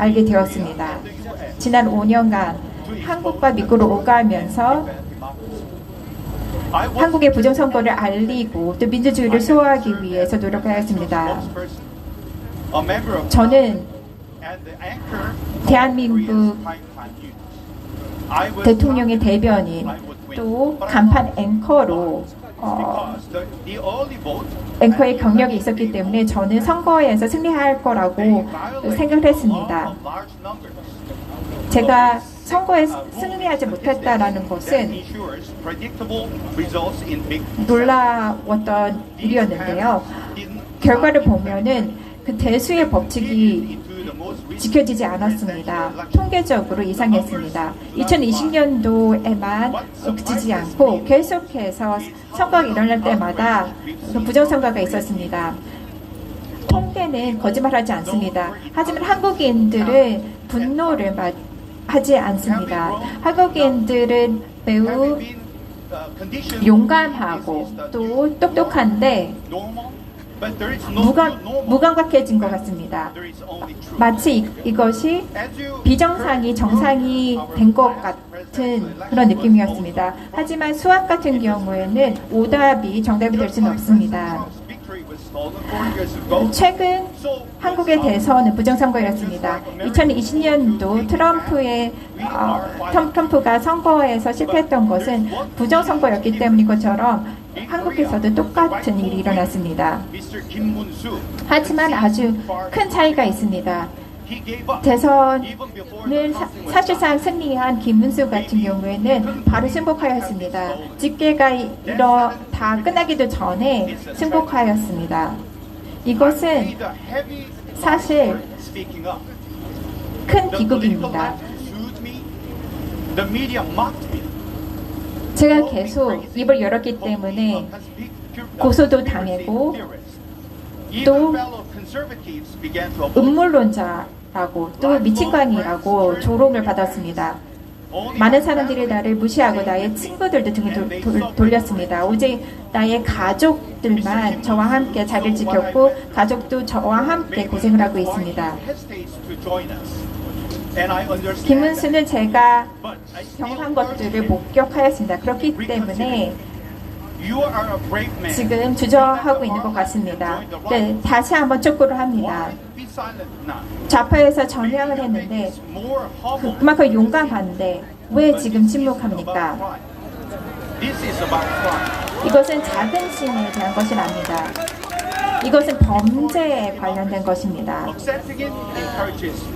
알게 되었습니다. 지난 5년간 한국과 미국으로 오가면서 한국의 부정선거를 알리고 또 민주주의를 수호하기 위해서 노력하였습니다. 저는 대한민국 대통령의 대변인 또 간판 앵커로 앵커의 경력이 있었기 때문에 저는 선거에서 승리할 거라고 생각을 했습니다. 제가 선거에 승리하지 못했다라는 것은 놀라웠던 일이었는데요. 결과를 보면은 그 대수의 법칙이 지켜지지 않았습니다. 통계적으로 이상했습니다. 2020년도에만 그치지 않고 계속해서 선거가 일어날 때마다 부정선거가 있었습니다. 통계는 거짓말하지 않습니다. 하지만 한국인들은 분노를 하지 않습니다. 한국인들은 매우 용감하고 또 똑똑한데 무감각해진 것 같습니다. 마치 이것이 비정상이 정상이 된 것 같은 그런 느낌이었습니다. 하지만 수학 같은 경우에는 오답이 정답이 될 수는 없습니다. 최근 한국의 대선은 부정선거였습니다. 2020년도 트럼프가 선거에서 실패했던 것은 부정선거였기 때문인 것처럼 한국에서도 똑같은 일이 일어났습니다. 하지만 아주 큰 차이가 있습니다. 대선을 사실상 승리한 김문수 같은 경우에는 바로 승복하였습니다. 집계가 다 끝나기도 전에 승복하였습니다. 이것은 사실 큰 비극입니다. 제가 계속 입을 열었기 때문에 고소도 당하고 또 음모론자라고 또 미친관이라고 조롱을 받았습니다. 많은 사람들이 나를 무시하고 나의 친구들도 등을 돌렸습니다. 오직 나의 가족들만 저와 함께 자리를 지켰고 가족도 저와 함께 고생을 하고 있습니다. 김문수는 제가 경험한 것들을 목격하였습니다. 그렇기 때문에 지금 주저하고 있는 것 같습니다. 네, 다시 한번 촉구를 합니다. 좌파에서 전향을 했는데 그만큼 용감한데 왜 지금 침묵합니까? 이것은 자긍심에 대한 것이 아닙니다. 이것은 범죄에 관련된 것입니다.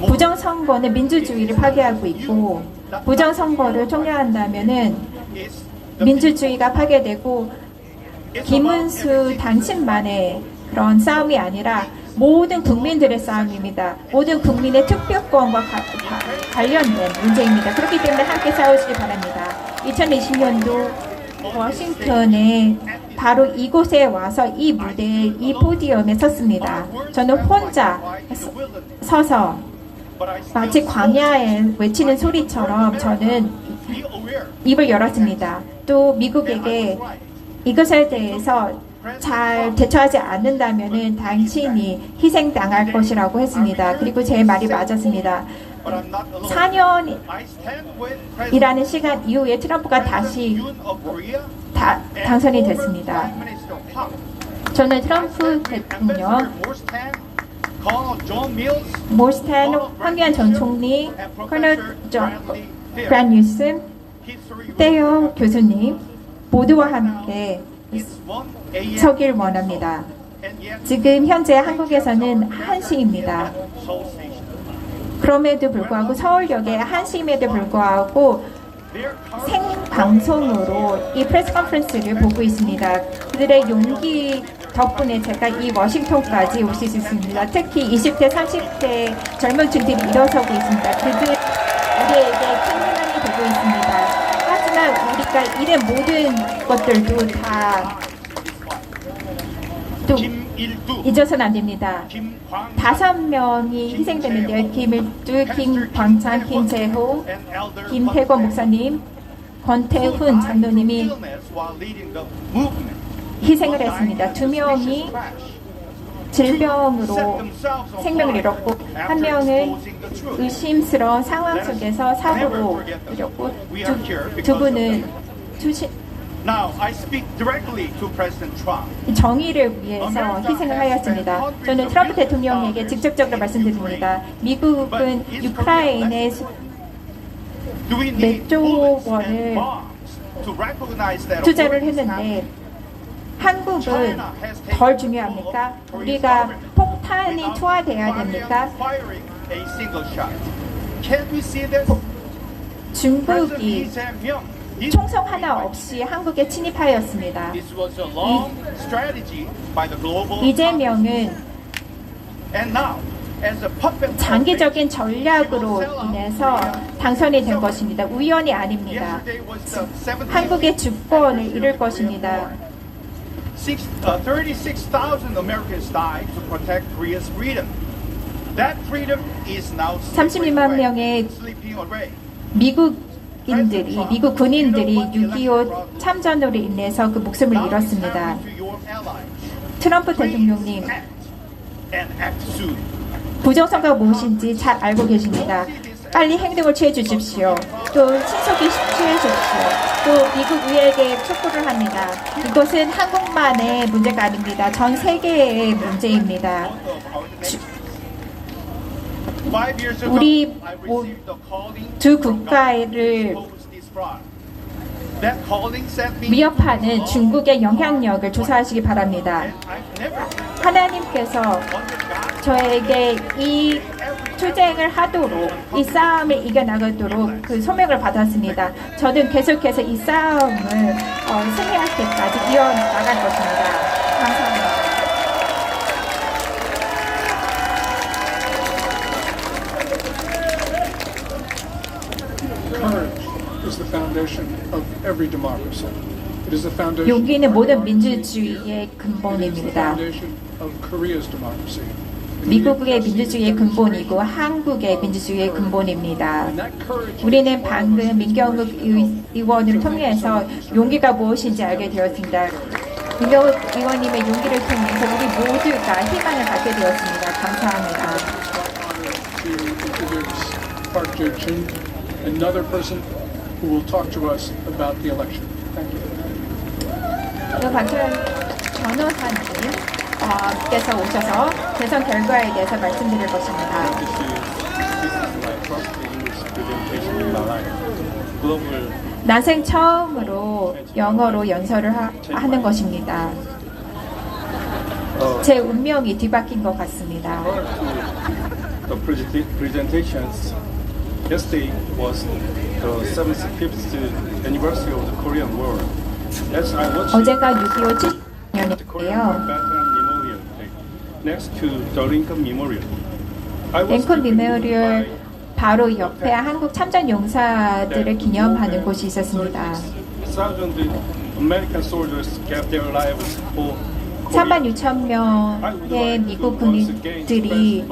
부정선거는 민주주의를 파괴하고 있고 부정선거를 총량한다면은 민주주의가 파괴되고 김문수 당신만의 그런 싸움이 아니라 모든 국민들의 싸움입니다. 모든 국민의 투표권과 관련된 문제입니다. 그렇기 때문에 함께 싸우시기 바랍니다. 2020년도 워싱턴에 바로 이곳에 와서 이 무대에 이 포디움에 섰습니다. 저는 혼자 서서 마치 광야에 외치는 소리처럼 저는 입을 열었습니다. 또 미국에게 이것에 대해서 잘 대처하지 않는다면 당신이 희생당할 것이라고 했습니다. 그리고 제 말이 맞았습니다. 4년이라는 시간 이후에 트럼프가 다시 당선이 됐습니다. 저는 트럼프 대통령, 몰스탄 황교안 전 총리, 커널 그란 뉴슨, 떼용 교수님 모두와 함께 서길 원합니다. 지금 현재 한국에서는 1시입니다. 그럼에도 불구하고 서울역에 1시임에도 불구하고 생방송으로 이 프레스 컨퍼런스를 보고 있습니다. 그들의 용기 덕분에 제가 이 워싱턴까지 올 수 있습니다. 특히 20대, 30대 젊은 층들이 일어서고 있습니다. 그들 우리에게 큰 희망이 되고 있습니다. 하지만 우리가 이런 모든 것들도 다 또 잊어서는 안 됩니다. 5명이 희생됐는데요. 김일두, 김광찬, 김재호, 김태권 목사님, 권태훈 장로님이 희생을 했습니다. 2명이 질병으로 생명을 잃었고 1명은 의심스러운 상황 속에서 사고로 이뤘고 두 분은 Now, I speak directly to President Trump. 정의를 위해서 희생을 하였습니다. 저는 트럼프 대통령에게 직접적으로 말씀드립니다. 미국은 유크라인의 몇 조 원을 투자를 했는데 한국은 덜 중요합니까? 우리가 폭탄이 투하돼야 됩니까? 중국이 총성 하나 없이 한국에 침입하였습니다. 이재명은 장기적인 전략으로 인해서 당선이 된 것입니다. 우연이 아닙니다. 한국의 주권을 잃을 것입니다. 36,000 Americans died to protect Korea's freedom. That freedom is now 32만 명의 미국 군인들이 6.25 참전으로 인해서 그 목숨을 잃었습니다. 트럼프 대통령님, 부정선거가 무엇인지 잘 알고 계십니다. 빨리 행동을 취해 주십시오. 또 신속히 취해 주십시오. 또 미국 의회에게 촉구를 합니다. 이것은 한국만의 문제가 아닙니다. 전 세계의 문제입니다. 우리 두 국가를 위협하는 중국의 영향력을 조사하시기 바랍니다. 하나님께서 저에게 이 투쟁을 하도록, 이 싸움을 이겨나가도록 그 소명을 받았습니다. 저는 계속해서 이 싸움을 승리할 때까지 이어나갈 것입니다. 감사합니다. is the foundation of every democracy. It is the foundation 용기는 모든 민주주의의 근본입니다. of Korea's democracy. 미국의 민주주의의 근본이고 한국의 민주주의의 근본입니다. 우리는 방금 민경욱 의원을 통해서 용기가 무엇인지 알게 되었습니다. 민경욱 의원님의 용기를 통해서 우리 모두가 희망을 갖게 되었습니다. 감사합니다. To introduce Park Jae-chun, another person who will talk to us about the election. Thank you. 박철 변호사님께서 오셔서 대선 결과에 대해서 말씀드릴 것입니다. 난생 처음으로 영어로 연설을 하는 것입니다. 제 운명이 뒤바뀐 것 같습니다. The presentations yesterday was the 75th anniversary of the Korean War. As I watched 어제가 6.25 the Korean War 7년이에요. Veteran Memorial next to the Lincoln Memorial. I was 링컨 gripped 메모리얼 by 바로 옆에 한국 참전 용사들을 기념하는 곳이 있었습니다. Thousands of American soldiers gave their lives for 3만 6천 명의 미국 군인들이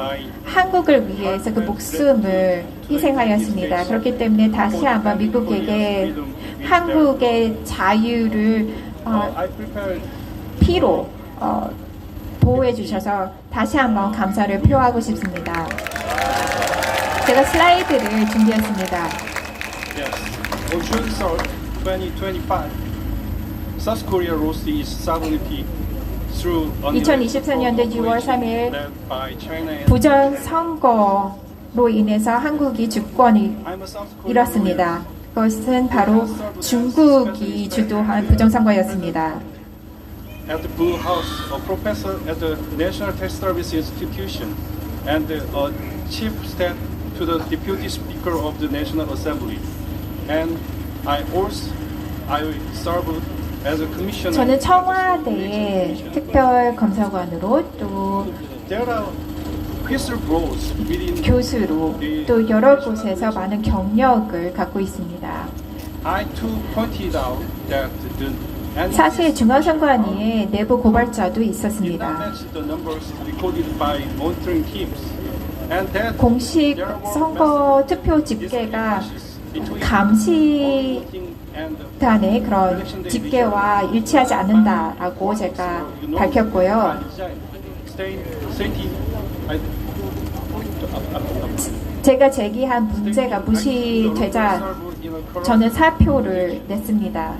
한국을 위해서 그 목숨을 희생하였습니다. 그렇기 때문에 다시 한번 미국에게 한국의 자유를 I prepared 피로 보호해 주셔서 다시 한번 감사를 표하고 싶습니다. 제가 슬라이드를 준비했습니다. yes. On June 3rd, 2025, South Korea lost its sovereignty through 2024년도 6월 3일 led by China and 부정 선거로 인해서 한국이 주권을 I'm a South Korean 잃었습니다. 그것은 바로 중국이 주도한 부정 선거였습니다. at the Blue House, a professor at the National Test Service Institution, and a chief staff to the Deputy Speaker of the National Assembly. And I served as a commissioner. 저는 청와대의 특별 검사관으로 또 There are whistleblowers within. 교수로 또 여러 곳에서 많은 경력을 갖고 있습니다. I too pointed out that the 사실 중앙선관위에 내부 고발자도 did not 있었습니다. match the numbers recorded by monitoring teams, and that 공식 there were 선거 투표 집계가 감시단의 그런 집계와 일치하지 않는다라고 제가 밝혔고요. 제가 제기한 문제가 무시되자 저는 사표를 냈습니다.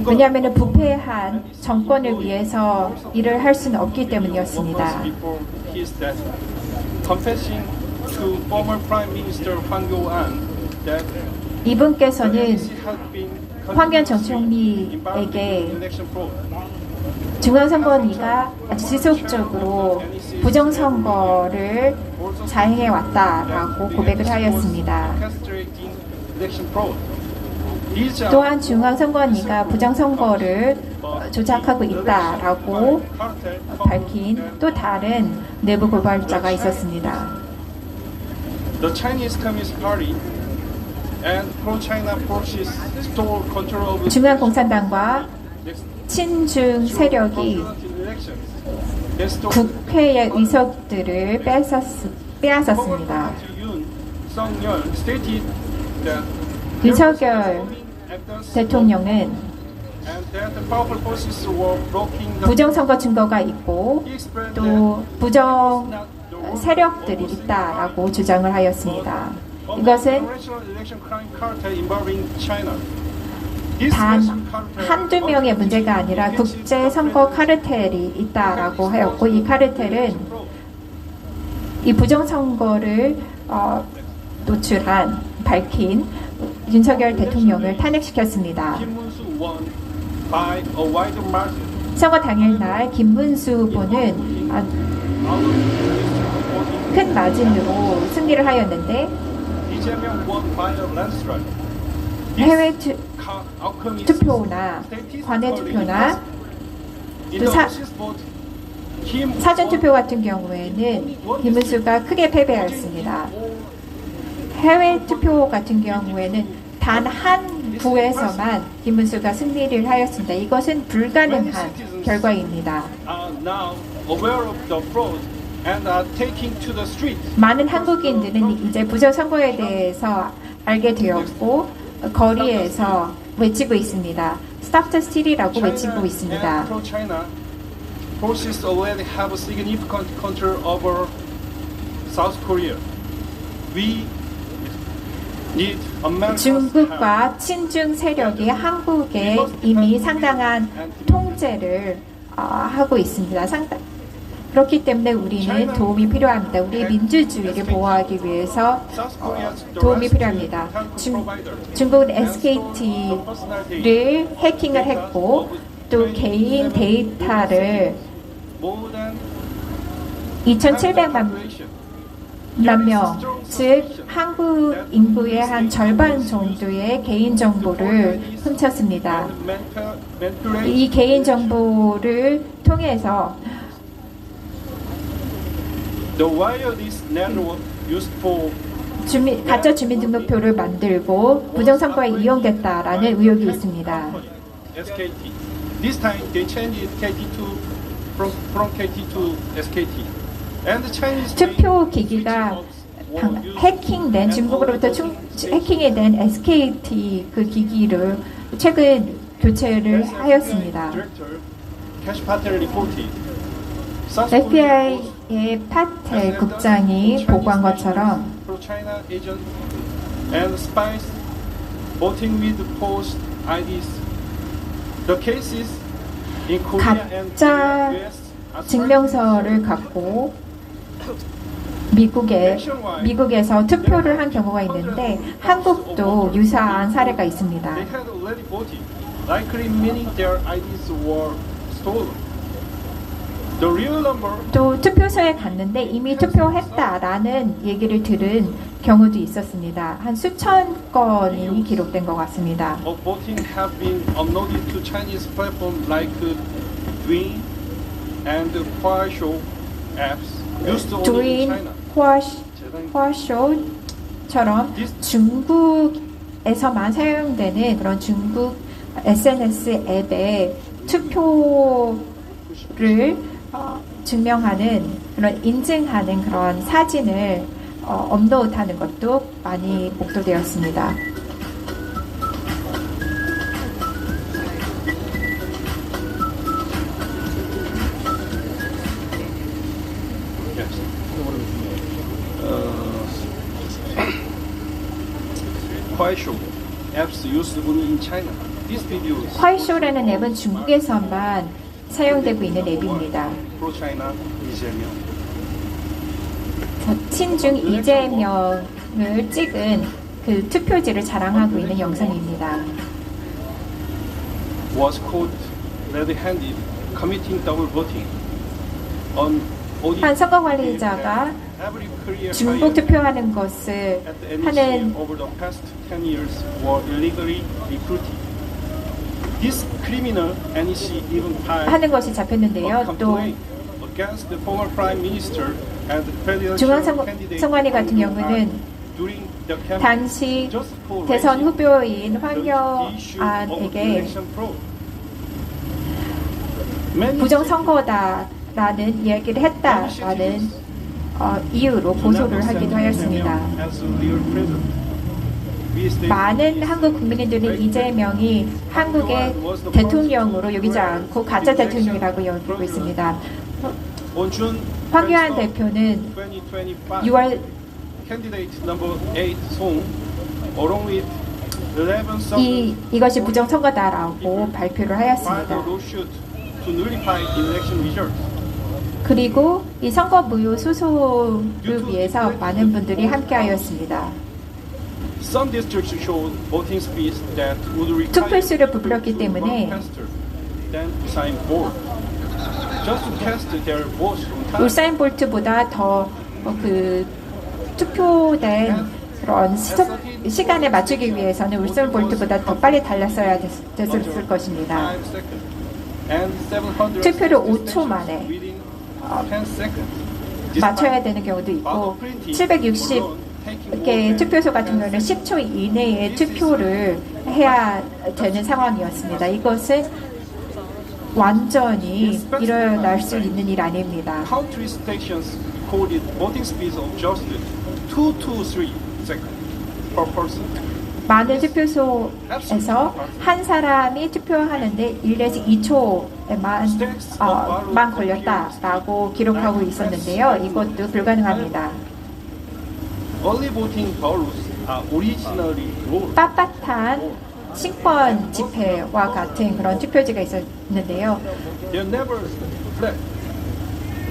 왜냐하면 부패한 정권을 위해서 일을 할 수는 없기 때문이었습니다. 이분께서는 황교안 전 총리에게 중앙선관위가 아주 지속적으로 부정선거를 자행해왔다라고 고백을 하였습니다. 또한 중앙선관위가 부정선거를 조작하고 있다라고 밝힌 또 다른 내부 고발자가 있었습니다. The Chinese Communist Party and pro-China forces stole control of 중앙공산당과 친중 세력이 국회의 의석들을 빼앗았습니다. 윤석열 대통령은 부정선거 증거가 있고 또 부정 세력들이 있다라고 주장을 하였습니다. 이것은 단 한두 명의 문제가 아니라 국제선거 카르텔이 있다라고 하였고 이 카르텔은 이 부정선거를 밝힌 윤석열 대통령을 탄핵시켰습니다. 선거 당일날 김문수 후보는 큰 마진으로 승리를 하였는데 해외 투표나 관외 투표나 또 사전 투표 같은 경우에는 김문수가 크게 패배했습니다. 해외 투표 같은 경우에는 단 한 부에서만 김문수가 승리를 하였습니다. 이것은 불가능한 결과입니다. 많은 한국인들은 이제 부정선거에 대해서 알게 되었고 거리에서 외치고 있습니다. Stop the steal이라고 외치고 있습니다. Forces already have a significant control over South Korea. We need America's 중국과 친중 세력이 한국에 이미 상당한 통제를 하고 있습니다. 그렇기 때문에 우리는 도움이 필요합니다. 우리 민주주의를 보호하기 위해서 도움이 필요합니다. 중국은 SKT를 해킹을 했고 또 개인 데이터를 2,700만 명, 즉 한국 인구의 한 절반 정도의 개인 정보를 훔쳤습니다. 이 개인 정보를 통해서 가짜 주민등록표를 만들고 부정선거에 이용됐다라는 의혹이 있습니다. This time they changed KT2 from KT to SKT. And the Chinese 투표 기기가 해킹된 중국으로부터 해킹이 된 SKT 그 기기를 최근 교체를 하였습니다. FBI의 파텔 국장이 보고한 것처럼 가짜 증명서를 갖고 미국에서 투표를 한 경우가 있는데 한국도 유사한 사례가 있습니다. 또 투표소에 갔는데 이미 투표했다라는 얘기를 들은 경우도 있었습니다. 한 수천 건이 기록된 것 같습니다. 드윈, 화쇼처럼 중국에서만 사용되는 그런 중국 SNS 앱에 투표를 증명하는 그런 인증하는 그런 사진을 업로드하는 것도 많이 목도되었습니다. Kuaishou apps used only in China. This video is 화이쇼라는 앱은 중국에서만 사용되고 있는 앱입니다. pro-China 이재명. 친중 이재명을 찍은 그 투표지를 자랑하고 있는 영상입니다. Was caught red-handed committing double voting on audit. 한 선거관리자가 Every career 중복 hire 투표하는 것을 at the NEC 하는 over the past 10 years were illegally recruited. This criminal NEC even filed 하는 것이 a 잡혔는데요. 또 complaint against the former prime minister and the presidential candidate 중앙선관위 같은 경우는 during the campaign 당시 just for 대선 raising 후보인 the issue of 황교안에게 election fraud. Many 부정선거다라는 이야기를 했다라는 이유로 고소를 하기도 하였습니다. as a real president. We stay 많은 한국 국민들은 이재명이 한국의 대통령으로 여기지 않고 가짜 대통령이라고 여기고 있습니다. on June 황교안 21st, 대표는 2025, 6월 candidate number 8 Song, along with 11,000 이것이 부정선거다라고 발표를 filed a 하였습니다. lawsuit to nullify election results. 그리고 이 선거 무효 수소를 위해서 많은 분들이 함께하였습니다. Some districts showed voting speeds that would require 투표수를 부풀렸기 때문에 vote faster than Usain Bolt. Just to cast their votes on time. 울사인 볼트보다 더 그 투표된 그런 시간에 맞추기 위해서는 울사인 볼트보다 더 빨리 달렸어야 됐을 것입니다. 5 seconds. And 700 투표를 5초 만에 within 10 seconds. 맞춰야 되는 경우도 있고 760개 투표소 같은 경우는 10초 이내에 투표를 해야 되는 상황이었습니다. 이것은 완전히 일어날 수 있는 일 아닙니다. Country stations recorded voting speeds of just 2 to 3 seconds per person. 많은 투표소에서 한 사람이 투표하는데 1에서 2초에만 걸렸다라고 기록하고 있었는데요. 이것도 불가능합니다. Early voting ballots are originally rolled. 빳빳한 친권 집회와 같은 그런 투표지가 있었는데요. They are never flat.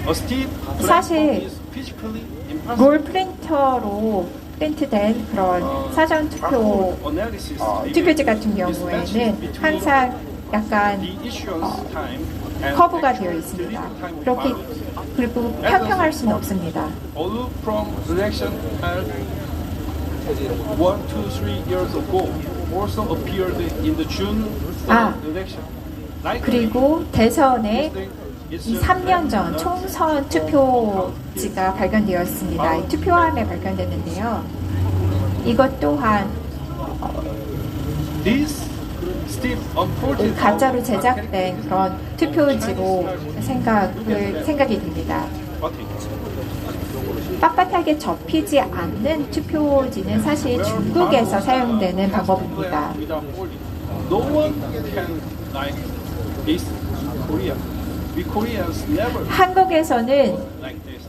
A steep 사실 platform is physically impossible. 롤 프린터로 프린트된 그런 사전 투표 Analysis 투표지 같은 경우에는 항상 약간 the issuance time and 커브가 되어 actual 있습니다. delivery time of 그렇게 ballots. 그리고 평평할 수는 없습니다. Although from election held 1, 2, 3 years ago also appeared in the June election. 그리고 대선에 이 3년 전 총선 투표지가 발견되었습니다. 이 투표함에 발견됐는데요. 이것 또한 This steep unfortunate 가짜로 제작된 그런 투표지로 생각이 듭니다. 빳빳하게 접히지 않는 투표지는 사실 중국에서 사용되는 방법입니다. No one can like this Korea. We Koreans never 한국에서는 like this.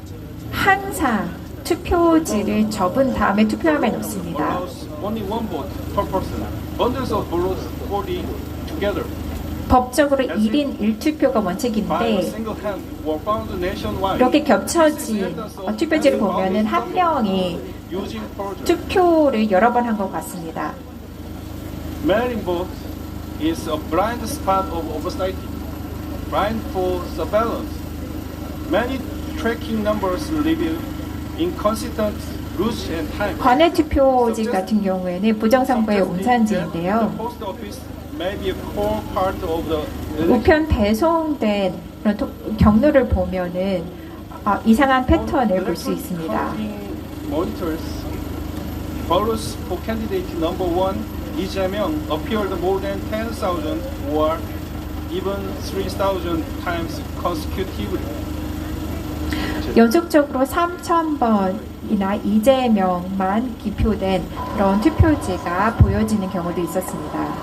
항상 투표지를 접은 다음에 투표함에 놓습니다. Allows only one vote per person. Bundles of ballots voting together 법적으로 1인 1투표가 by a 원칙인데 single hand were found nationwide. 이렇게 겹쳐진 투표지를 보면은 한 명이 using perjury. 투표를 여러 번 한 것 같습니다. Mail-in vote is a blind spot of oversight, blind for surveillance. Many tracking numbers reveal inconsistent routes and times. 관외 투표지 같은 경우에는 부정선거의 온산지인데요. The post office may be a core part of the election. 우편 배송된 그런 경로를 보면은 이상한 패턴을 볼 수 있습니다. Counting monitors, ballots for candidate number 1, Lee Jae-myung, appeared more than 10,000 or even 3,000 times consecutively. 연속적으로 3,000번이나 이재명만 기표된 그런 투표지가 보여지는 경우도 있었습니다.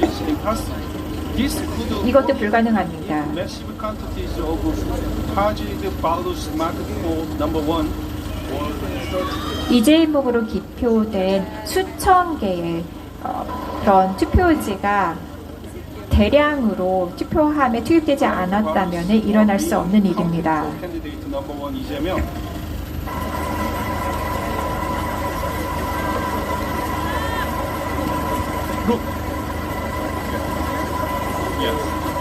It's impossible. This could 이것도 불가능합니다. massive quantities of targeted ballots marked for number one were 이 제목으로 기표된 수천 개의 그런 투표지가 대량으로 투표함에 투입되지 않았다면 일어날 수 없는 일입니다. 캔디데이트 넘버 원 이재명.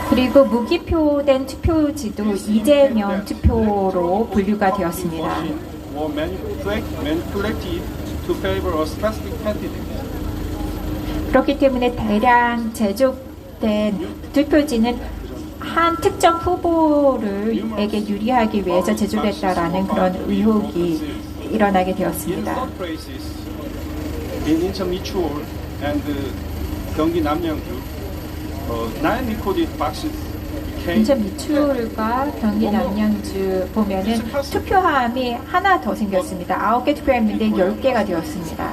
그리고 무기표된 투표지도 이재명 투표로 분류가 되었습니다. were manipulated to favor a specific candidate. 그렇기 때문에 대량 제조된 투표지는 한 특정 후보를에게 유리하기 위해서 제조됐다라는 그런 의혹이 일어나게 In 되었습니다. some places, in 인천 미추홀 and 경기 남양주, 9 recorded boxes became 인천 미추홀과 경기 남양주 보면은 투표함이 하나 더 생겼습니다. 9개 투표함인데 10개가 되었습니다.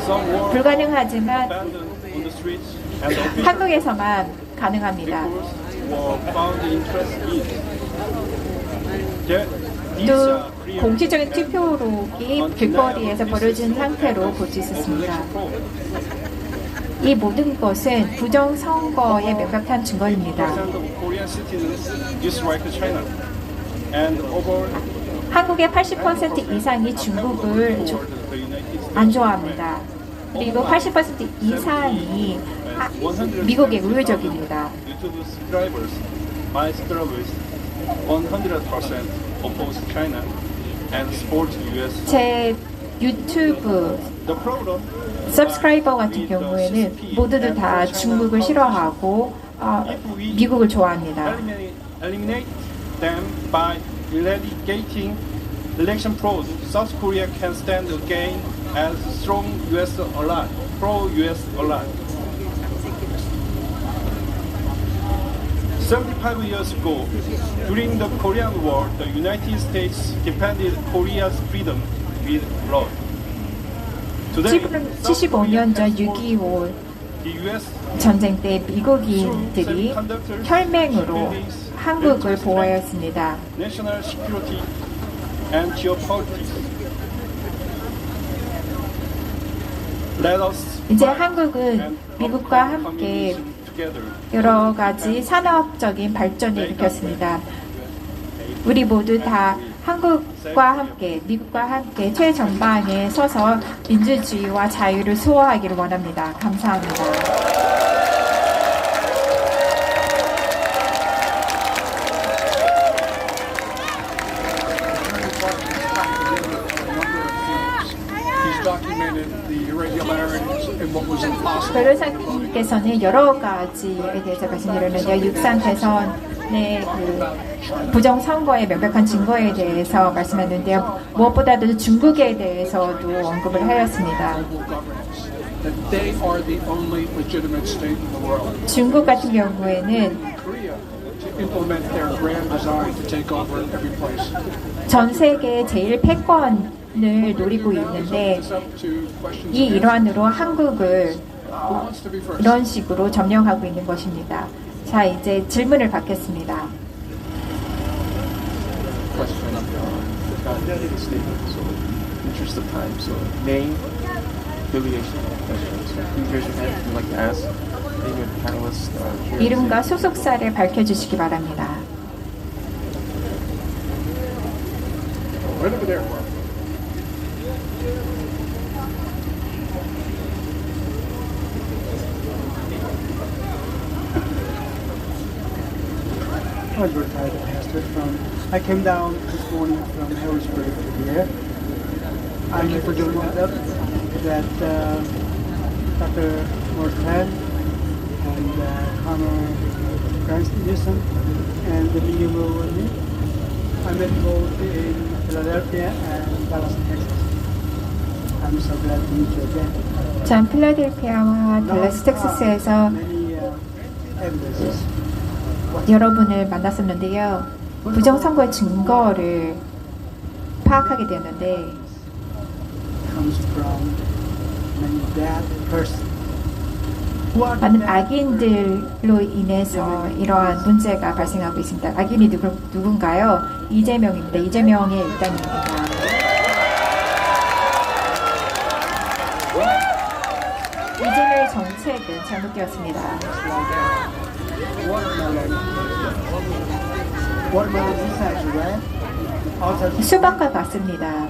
some were 불가능하지만 abandoned on the streets and the official 한국에서만 가능합니다. records were found interested in. These 또 are clear 공식적인 투표록이 길거리에서 벌어진 상태로 볼 수 있었습니다. election fraud. 이 모든 것은 부정선거의 명백한 증거입니다. 80% of Korean citizens dislike China, and over 한국의 80% 이상이 중국을 the United States. 안 좋아합니다. 그리고 80% 이상이 미국의 우회적입니다. YouTube subscribers, my subscribers, 100% oppose China and support US. 제 유튜브 The problem 서브스크라이버 같은 경우에는 모두들 다 중국을 싫어하고 미국을 좋아합니다. eliminate them by eradicating election fraud. South Korea can stand again as strong US ally, pro-US ally. 75 years ago, during the Korean War, the United States defended Korea's freedom with blood. Today, 지금 South Korea 75년 전 has fought 6.25 the US 전쟁 때 미국인들이 혈맹으로 한국을 보호하였습니다. national security and geopolitics. Let us 이제 fight 한국은 and 미국과 uphold 함께 communism together. 여러 가지 산업적인 발전을 일으켰습니다. 우리 모두 다 한국과 함께, 미국과 함께 최전방에 서서 민주주의와 자유를 수호하기를 원합니다. 감사합니다. He's documented the irregularities and what was impossible. 변호사님께서는 여러 가지에 대해서 말씀드렸는데요. 육산 대선의 그 부정선거의 명백한 증거에 대해서 말씀했는데요. 무엇보다도 중국에 대해서도 언급을 하였습니다. Global governance. That they are the only legitimate state in the world. 중국 같은 경우에는 Korea to implement their grand design to take over every place. 전 세계 제일 패권을 노리고 있는데 It's up to questions 이 and answers. 일환으로 한국을 Who wants to be first? 이런 식으로 점령하고 있는 것입니다. 자, 이제 질문을 받겠습니다. Question statement. So, interest of time. So, name, affiliation, question. So, please raise your hand if you'd like to ask. Name of the panelists. Here. 이름과 소속사를 밝혀주시기 바랍니다. Right over there. Advertised pastor from. I came down this morning from Harrisburg to here. I'm here for doing that Dr. Northland and Connor Newsom and the media will with me. I'm involved in Philadelphia and Dallas, Texas. I'm so glad to meet you again. 전 필라델피아와 댈러스 텍사스에서 Many evidences. 여러분을 만났었는데요. 부정선거의 증거를 파악하게 되었는데 Comes from many bad person 많은 악인들로 인해서 이러한 문제가 발생하고 있습니다. 악인이 누군가요? 이재명입니다. 이재명의 일당입니다. 이재명의 정책은 잘못되었습니다. Watermelon inside, right? Outside. 수박과 같습니다.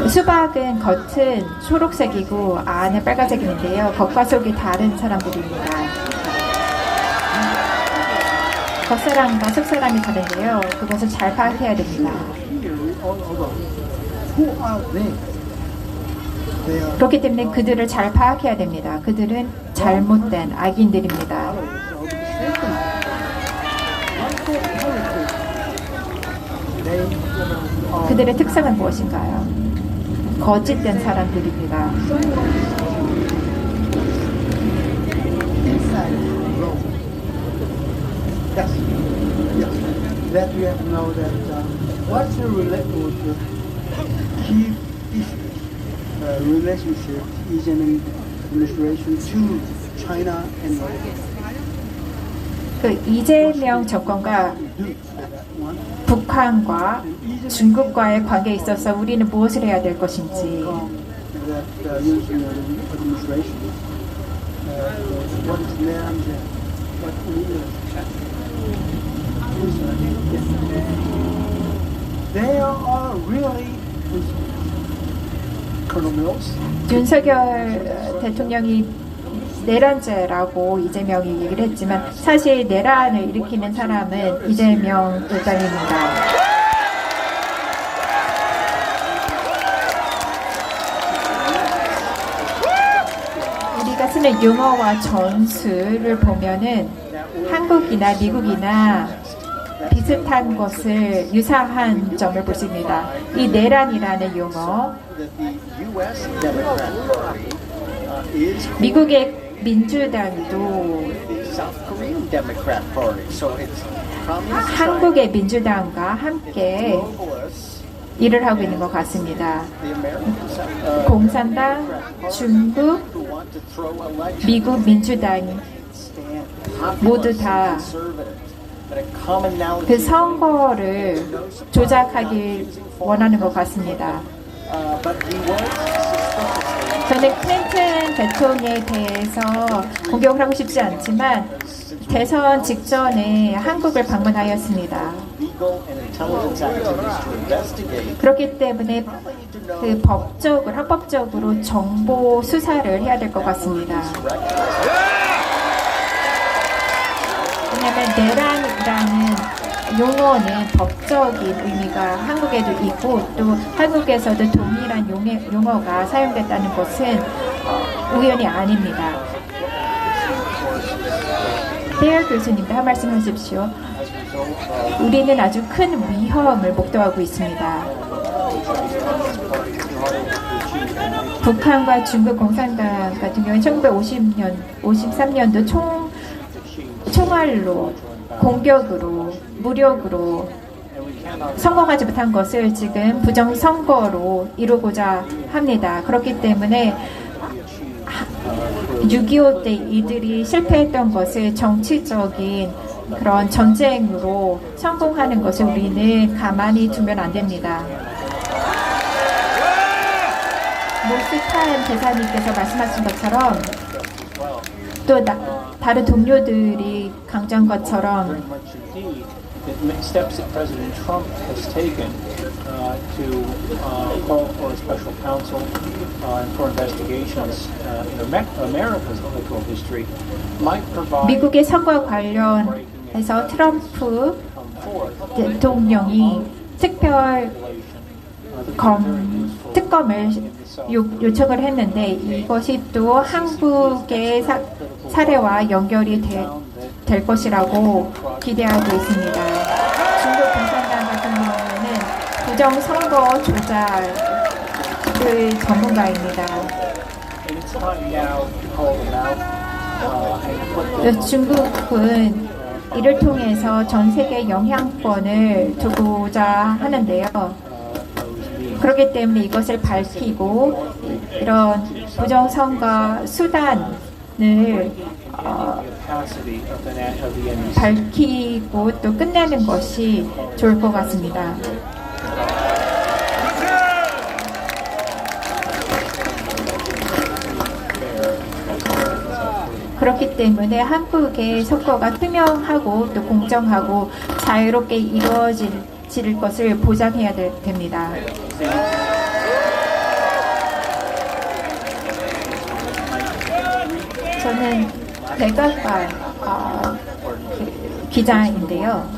수박은 겉은 초록색이고 안은 빨간색인데요. 겉과 속이 다른 사람들입니다. 겉사람과 속사람이 다른데요. 그것을 잘 파악해야 됩니다. Who are they? They are 그렇기 때문에 그들을 잘 파악해야 됩니다. 그들은 잘못된 악인들입니다. they are 그들의 특성은 무엇인가요? 거짓된 사람들입니다. inside Rome. Yes, yes. That we have to know that what's the key issues, relationship Ijeong administration to China and 그 이재명 정권과 북한과 중국과의 관계에 있어서 우리는 무엇을 해야 될 것인지 that Ijeong administration. What is their answer? What they are really Colonel Mills. 윤석열 대통령이 내란죄라고 이재명이 얘기를 했지만 사실 내란을 일으키는 사람은 이재명 일당입니다. 우리가 쓰는 용어와 전술을 보면은 한국이나 미국이나 비슷한 것을 유사한 점을 볼 수 있습니다. 이 내란이라는 용어, 미국의 민주당도 한국의 민주당과 함께 일을 하고 있는 것 같습니다. 공산당, 중국, 미국 민주당 모두 다 그 선거를 조작하길 원하는 것 같습니다. 저는 클린턴 대통령에 대해서 공격을 하고 싶지 않지만 대선 직전에 한국을 방문하였습니다. 그렇기 때문에 그 합법적으로 정보 수사를 해야 될 것 같습니다. 왜냐하면 내란이라는 용어는 법적인 의미가 한국에도 있고 또 한국에서도 동일한 용어가 사용됐다는 것은 우연이 아닙니다. 베어 교수님도 한 말씀 하십시오. 우리는 아주 큰 위험을 목도하고 있습니다. 북한과 중국 공산당 같은 경우는 1953년도 총알로 공격으로 무력으로 성공하지 못한 것을 지금 부정선거로 이루고자 합니다. 그렇기 때문에 6.25 때 이들이 실패했던 것을 정치적인 그런 전쟁으로 성공하는 것을 우리는 가만히 두면 안 됩니다. 모스탄 대사님께서 말씀하신 것처럼 또 다른 동료들이 강조한 것처럼 steps that President Trump has taken to call for a special counsel and for investigations in America's electoral history might provide 미국의 선거와 관련해서 트럼프 대통령이 특검을 요청을 했는데 이것이 또 한국의 사례와 연결이 될 것이라고 기대하고 있습니다. 중국 공산당 같은 경우에는 부정선거 조작의 전문가입니다. 중국은 이를 통해서 전 세계 영향권을 두고자 하는데요. 그렇기 때문에 이것을 밝히고 이런 부정선거 수단 capacity of the NEC. 밝히고 또 끝내는 것이 좋을 것 같습니다. 그렇기 때문에 한국의 선거가 투명하고 또 공정하고 자유롭게 이루어질 것을 보장해야 됩니다. 저는 백악관 기자인데요.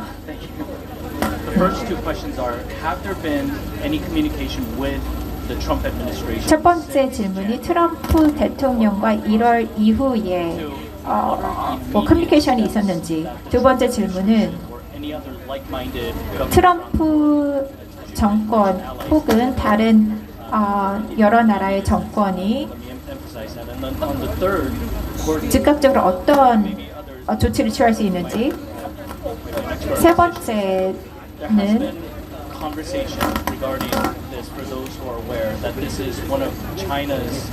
First two questions are: have there been any communication with the Trump administration? 첫 번째 질문이 트럼프 대통령과 1월 이후에 뭐 커뮤니케이션이 있었는지. 두 번째 질문은 Or any other like-minded government? 트럼프 정권 혹은 다른 여러 나라의 정권이 Let me emphasize that. And then on the third, according 즉각적으로 어떤 조치를 취할 수 있는지. 세 번째는 there has been conversation regarding this for those who are aware that this is one of China's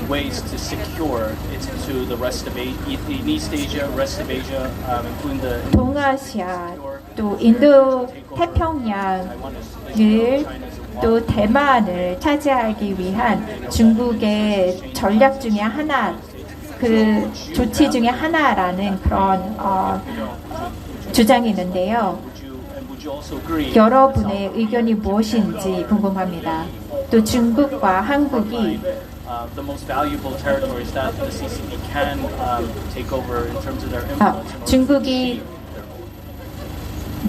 ways to secure it to the rest of East Asia, rest of Asia, including the 동아시아 또 인도 태평양을 또 대만을 차지하기 위한 중국의 전략 중에 하나, 그 조치 중에 하나라는 그런 주장이 있는데요. would you also agree? 여러분의 의견이 무엇인지 궁금합니다. 또 중국과 한국이 The most valuable territories that the CCP can take over in terms of their influence. 중국이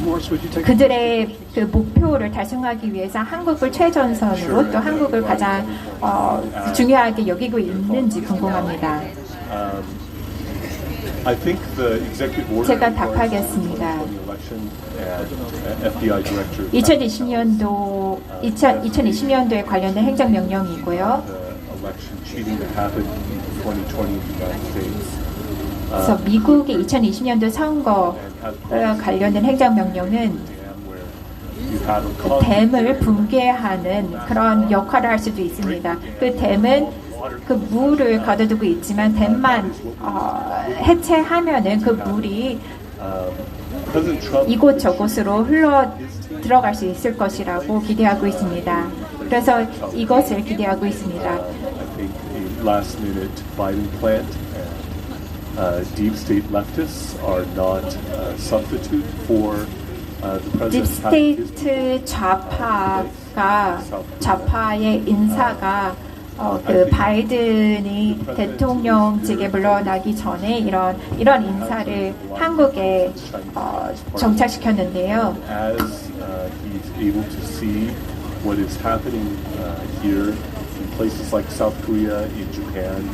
Morris, would you take 그들의 그 목표를 달성하기 위해서 한국을 최전선으로 또 한국을 가장 중요하게 여기고 있는지 궁금합니다. I think the executive order 제가 답하겠습니다. on the election and FBI director 2020년도에 관련된 행정명령이고요. the election cheating that happened in 2020 in the United States. 그래서 미국의 2020년도 선거에 관련된 행정명령은 Where you had a 그 댐을 붕괴하는 그런 역할을 할 수도 있습니다. 그 댐은 그 물을 가둬두고 있지만 댐만 해체하면은 그 물이 President Trump 이곳저곳으로 흘러 들어갈 수 있을 것이라고 기대하고 있습니다. 그래서 이것을 기대하고 있습니다. I think a last-minute Biden plant and deep state leftists are not a substitute for the president having his 딥스테이트 좌파의 인사가 그 바이든이 대통령직에 물러나기 전에 이런 인사를 한국에 정착시켰는데요. as he's able to see what is happening here in places like South Korea, in Japan,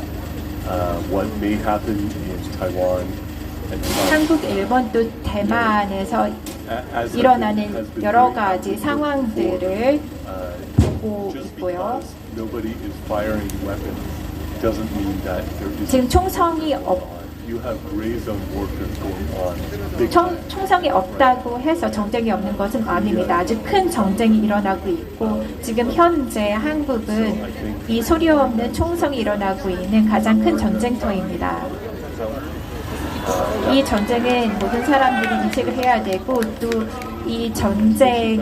what may happen in Taiwan, and 한국, 일본 또 대만에서 as 일어나는 여러 가지 상황들을 보고 just 있고요. because nobody is firing weapons doesn't mean that there is. 지금 총성이 You have gray zone warfare going on. Big time. 총성이 없다고 해서 정쟁이 없는 것은 아닙니다. 아주 큰 정쟁이 일어나고 있고 지금 현재 한국은 이 소리 없는 총성이 일어나고 있는 가장 큰 전쟁터입니다. 이 전쟁은 모든 사람들이 인식을 해야 되고 또 이 전쟁의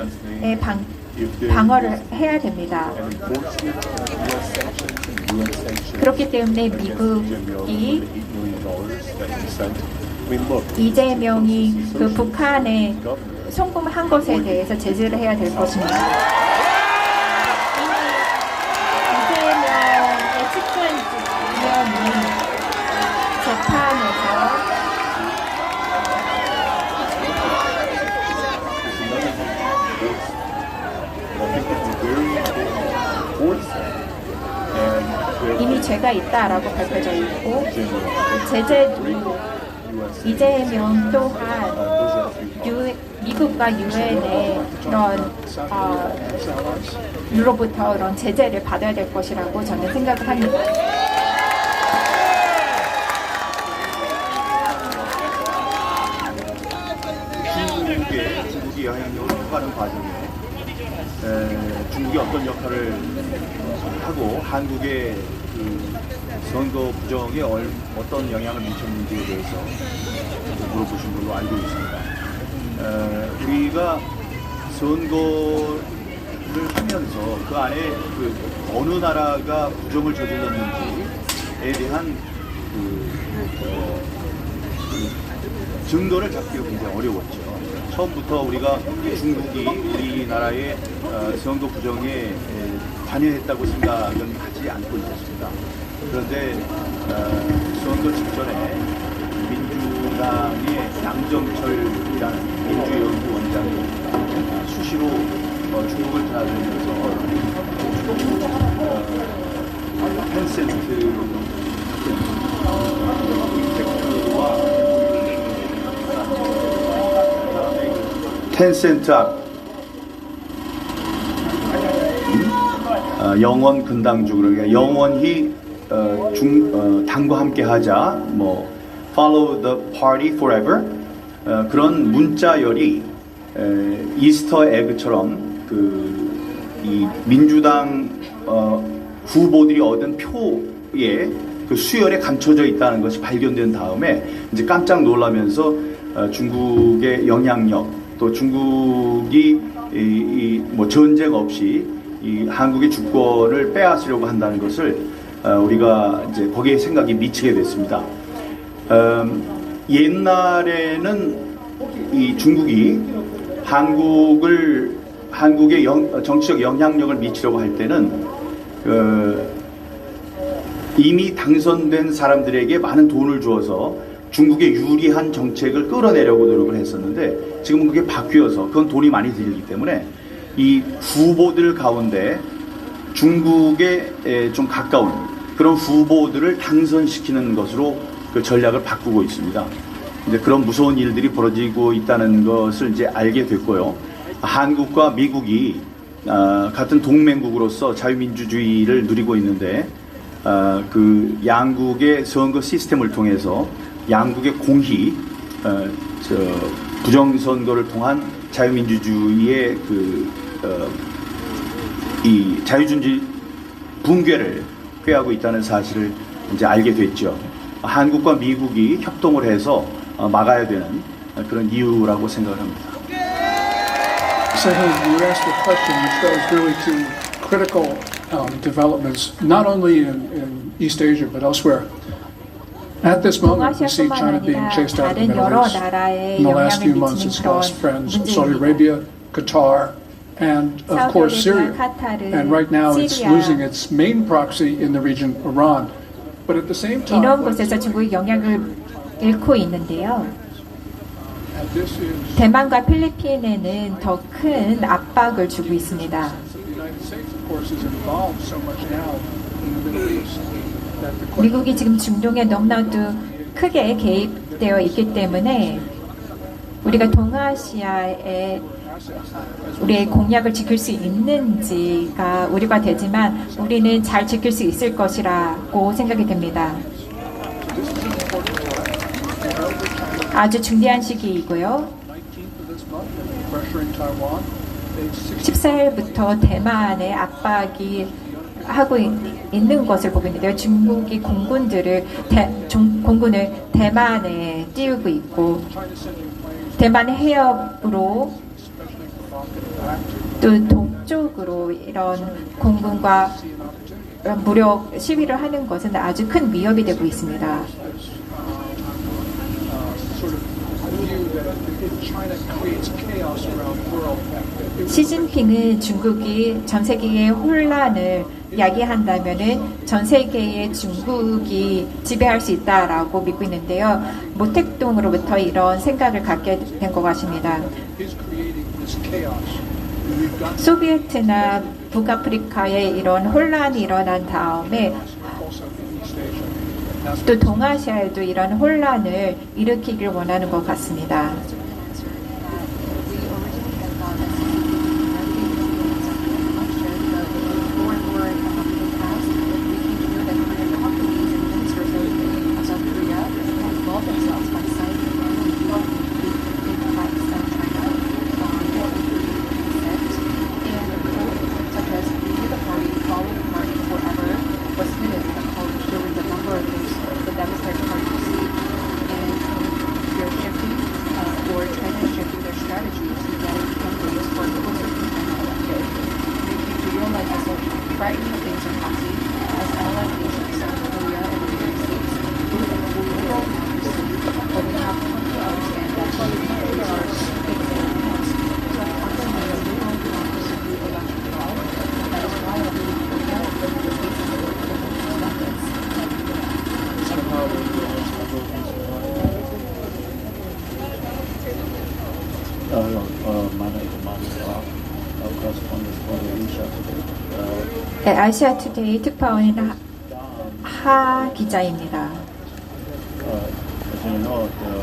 방어를 해야 됩니다. And enforcement of U.S. sanctions and UN sanctions. 그렇기 때문에 $8 미국이 million that we sent. I mean, look, 이재명이 그 북한에 송금한 것에 대해서 제재를 해야 될 것입니다. 이재명의 측근이 재판에서 이미 죄가 있다라고 밝혀져 있고 제재도 이재명 또한 미국과 유엔의 그런 로부터 그런 제재를 받아야 될 것이라고 저는 생각을 합니다. 중국이 영향력을 행사하는 과정에 중국이 어떤 역할을 하고 한국의 그 선거 부정에 어떤 영향을 미쳤는지에 대해서 물어보신 걸로 알고 있습니다. 우리가 선거를 하면서 그 안에 그 어느 나라가 부정을 저질렀는지에 대한 증거를 잡기가 굉장히 어려웠죠. 처음부터 우리가 중국이 우리나라의 선거 부정에 관여했다고 생각은 하지 않고 있었습니다. 그런데 선거 직전에 민주당의 양정철이라는 민주연구 원장이 수시로 중국을 드나들면서 텐센트 임팩트와 텐센트 영원 근당주 그러니까 영원히 당과 함께 하자 뭐 follow the party forever 그런 문자열이 이스터 에그처럼 이 민주당 후보들이 얻은 표에 그 수열에 감춰져 있다는 것이 발견된 다음에 이제 깜짝 놀라면서 중국의 영향력 또 중국이 뭐 전쟁 없이 이 한국의 주권을 빼앗으려고 한다는 것을 우리가 이제 거기에 생각이 미치게 됐습니다. 옛날에는 이 중국이 한국의 정치적 영향력을 미치려고 할 때는 이미 당선된 사람들에게 많은 돈을 주어서 중국에 유리한 정책을 끌어내려고 노력을 했었는데 지금은 그게 바뀌어서 그건 돈이 많이 들기 때문에 이 후보들 가운데 중국에 좀 가까운 그런 후보들을 당선시키는 것으로 그 전략을 바꾸고 있습니다. 이제 그런 무서운 일들이 벌어지고 있다는 것을 이제 알게 됐고요. 한국과 미국이 같은 동맹국으로서 자유민주주의를 누리고 있는데 그 양국의 선거 시스템을 통해서 양국의 공히 부정선거를 통한 자유민주주의의 이 자유주의 붕괴를 꾀하고 있다는 사실을 이제 알게 됐죠. 한국과 미국이 협동을 해서 막아야 되는 그런 이유라고 생각을 합니다. Second, you asked a question which goes really to critical developments, not only in East Asia but elsewhere. At this moment, we see China being chased out of the Middle East. In the last few months, it's lost friends in Saudi Arabia, Qatar, and of course Syria. And right now, it's losing its main proxy in the region, Iran. But at the same time, 이런 곳에서 중국이 영향을 잃고 있는데요. 대만과 필리핀에는 더 큰 압박을 주고 있습니다. 미국이 지금 중동에 너무나도 크게 개입되어 있기 때문에 우리가 동아시아에 우리의 공약을 지킬 수 있는지가 우려가 되지만 우리는 잘 지킬 수 있을 것이라고 생각이 됩니다. 아주 중대한 시기이고요. 14일부터 대만의 압박이 하고 있는 것을 보고 있는데요. 중국이 공군을 대만에 띄우고 있고 대만 해협으로 또 동쪽으로 이런 공군과 무력 시위를 하는 것은 아주 큰 위협이 되고 있습니다. 시진핑은 중국이 전 세계의 혼란을 야기한다면은 전 세계의 중국이 지배할 수 있다라고 믿고 있는데요. 모택동으로부터 이런 생각을 갖게 된 것 같습니다. 소비에트나 북아프리카에 이런 혼란이 일어난 다음에 또 동아시아에도 이런 혼란을 일으키길 원하는 것 같습니다. correspondent for Asia Today. 네, 아시아 투데이 특파원인 하 기자입니다. As you know, the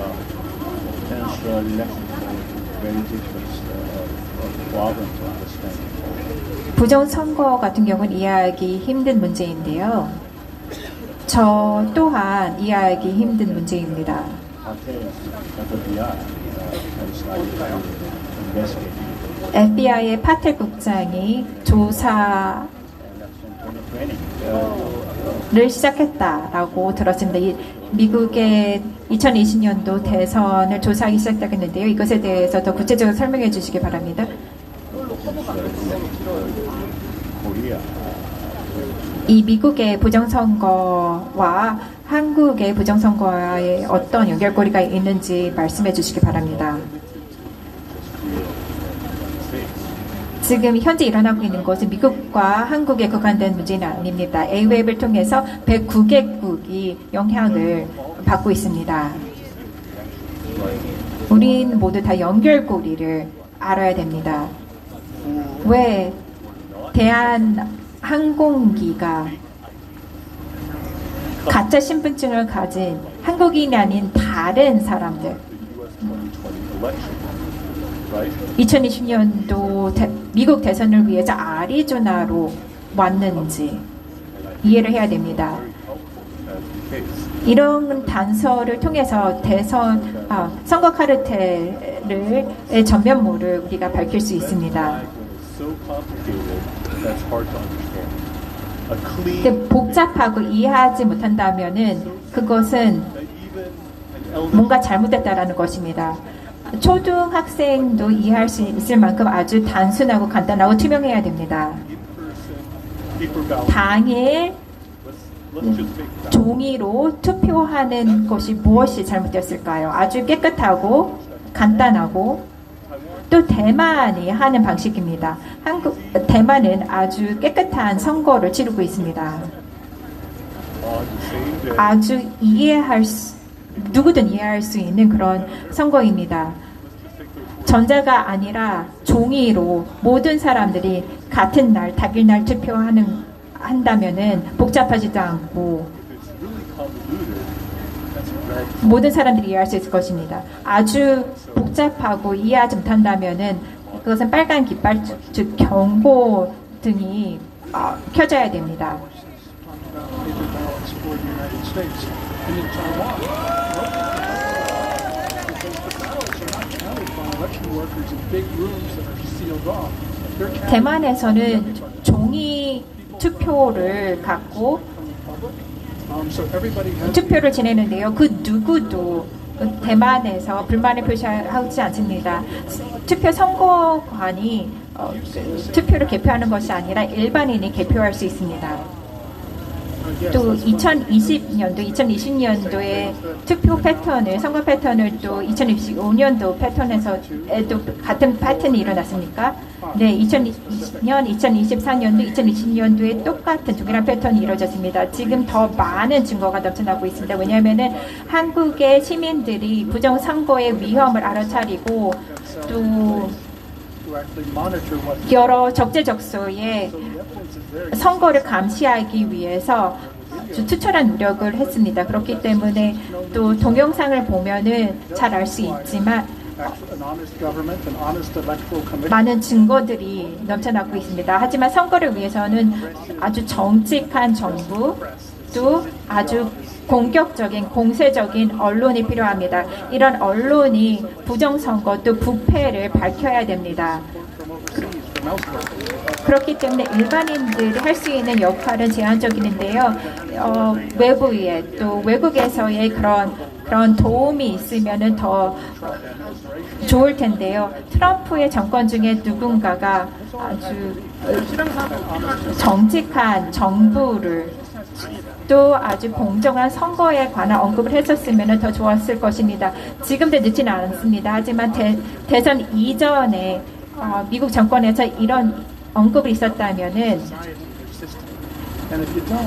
potential election is very difficult problem to understand. 부정선거 같은 경우는 이해하기 힘든 문제인데요. 저 또한 이해하기 힘든 문제입니다. FBI의 파텔 국장이 조사를 시작했다라고 들었습니다. 미국의 2020년도 대선을 조사하기 시작했는데요. 이것에 대해서 더 구체적으로 설명해 주시기 바랍니다. 이 미국의 부정선거와 한국의 부정선거와의 어떤 연결고리가 있는지 말씀해 주시기 바랍니다. 지금 현재 일어나고 있는 것은 미국과 한국에 국한된 문제는 아닙니다. A웹을 통해서 109개국이 영향을 받고 있습니다. 우린 모두 다 연결고리를 알아야 됩니다. 왜 대한항공기가 가짜 신분증을 가진 한국인이 아닌 다른 사람들 2020년도 미국 대선을 위해서 아리조나로 왔는지 이해를 해야 됩니다. 이런 단서를 통해서 선거 카르텔의 전면모를 우리가 밝힐 수 있습니다. 복잡하고 이해하지 못한다면은 그것은 뭔가 잘못됐다라는 것입니다. 초등학생도 이해할 수 있을 만큼 아주 단순하고 간단하고 투명해야 됩니다. 당일 종이로 투표하는 것이 무엇이 잘못됐을까요? 아주 깨끗하고 간단하고 또 대만이 하는 방식입니다. 대만은 아주 깨끗한 선거를 치르고 있습니다. 아주 누구든 이해할 수 있는 그런 선거입니다. 전자가 아니라 종이로 모든 사람들이 같은 날, 당일날 한다면은 복잡하지도 않고 모든 사람들이 이해할 수 있을 것입니다. 아주 복잡하고 이해하지 못한다면은 그것은 빨간 깃발, 즉 경고등이 켜져야 됩니다. 대만에서는 종이 투표를 갖고 투표를 진행하는데요. 그 누구도 대만에서 불만을 표시하지 않습니다. 투표 선거관이 투표를 개표하는 것이 아니라 일반인이 개표할 수 있습니다. 또 2020년도의 투표 패턴을, 선거 패턴을 또 2025년도 패턴에서도 같은 패턴이 일어났습니까? 네, 2020년, 2024년도, 2020년도에 똑같은 동일한 패턴이 이루어졌습니다. 지금 더 많은 증거가 넘쳐나고 있습니다. 왜냐하면은 한국의 시민들이 부정선거의 위험을 알아차리고 또 여러 적재적소에 선거를 감시하기 위해서 투철한 노력을 했습니다. 그렇기 때문에 또 동영상을 보면은 잘 알 수 있지만 많은 증거들이 넘쳐나고 있습니다. 하지만 선거를 위해서는 아주 정직한 정부 또 아주 공격적인 공세적인 언론이 필요합니다. 이런 언론이 부정선거 또 부패를 밝혀야 됩니다. 그렇기 때문에 일반인들이 할 수 있는 역할은 제한적인데요. 외부에 또 외국에서의 그런 도움이 있으면은 더 좋을 텐데요. 트럼프의 정권 중에 누군가가 아주 정직한 정부를 또 아주 공정한 선거에 관한 언급을 했었으면 더 좋았을 것입니다. 지금도 늦지는 않습니다. 하지만 대선 이전에 미국 정권에서 이런 언급이 있었다면은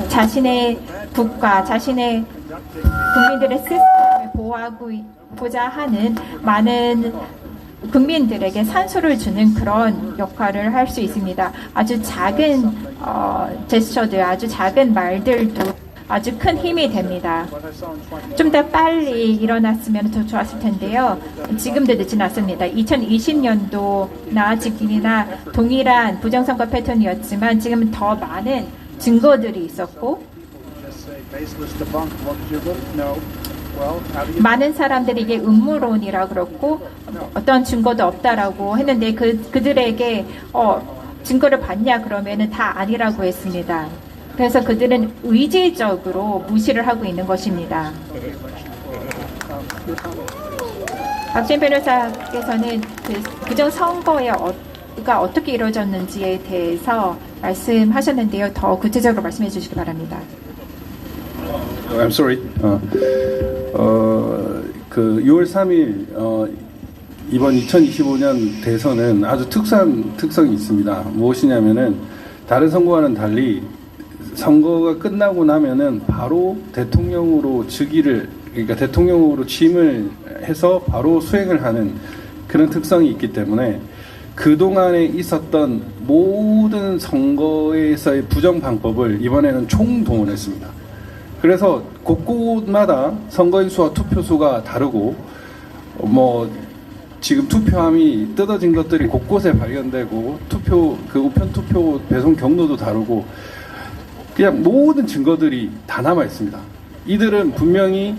자신의 국가, 자신의 국민들의 시스템을 보호하고자 하는 많은 국민들에게 산소를 주는 그런 역할을 할 수 있습니다. 아주 작은 제스처들, 아주 작은 말들도 아주 큰 힘이 됩니다. 좀 더 빨리 일어났으면 더 좋았을 텐데요. 지금도 늦진 않습니다. 2020년도나 직전이나 동일한 부정선거 패턴이었지만 지금 더 많은 증거들이 있었고 많은 사람들이 이게 음모론이라 그렇고 어떤 증거도 없다라고 했는데 그들에게 증거를 봤냐 그러면은 다 아니라고 했습니다. 그래서 그들은 의지적으로 무시를 하고 있는 것입니다. 박진 변호사께서는 부정 선거가 어떻게 이루어졌는지에 대해서 말씀하셨는데요. 더 구체적으로 말씀해 주시기 바랍니다. I'm sorry. 그 6월 3일 이번 2025년 대선은 아주 특수한 특성이 있습니다. 무엇이냐면은 다른 선거와는 달리 선거가 끝나고 나면은 바로 대통령으로 그러니까 대통령으로 취임을 해서 바로 수행을 하는 그런 특성이 있기 때문에 그동안에 있었던 모든 선거에서의 부정 방법을 이번에는 총동원했습니다. 그래서 곳곳마다 선거인 수와 투표 수가 다르고 지금 투표함이 뜯어진 것들이 곳곳에 발견되고 우편 투표 배송 경로도 다르고 그냥 모든 증거들이 다 남아 있습니다. 이들은 분명히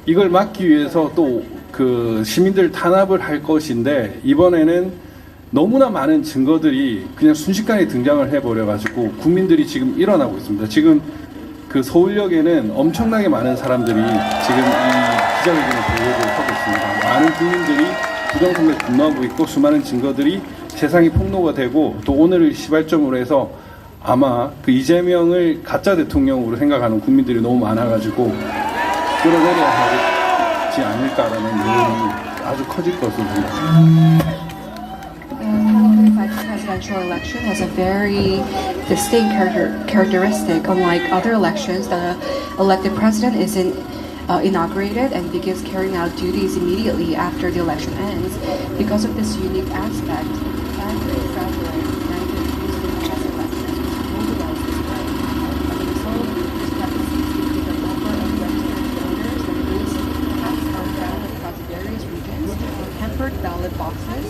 이걸 막기 위해서 또 그 시민들 탄압을 할 것인데 이번에는 너무나 많은 증거들이 그냥 순식간에 등장을 해버려가지고 국민들이 지금 일어나고 있습니다. 지금 그 서울역에는 엄청나게 많은 사람들이 지금 이 기자회견을 보려고 하고 있습니다. 많은 국민들이 부정선거에 분노하고 있고 수많은 증거들이 세상이 폭로가 되고 또 오늘을 시발점으로 해서 아마 그 이재명을 가짜 대통령으로 생각하는 국민들이 너무 많아가지고 끌어내려야 하지 않을까라는 요인이 아주 커질 것으로 생각합니다. Presidential election has a very distinct characteristic. Unlike other elections, the elected president isn't inaugurated and begins carrying out duties immediately after the election ends. Because of this unique aspect, Andrew Frederick managed to use the past elections to mobilize this way. As a result, this practice included the number of registered voters that is cast on ballot across various regions. Tempered ballot boxes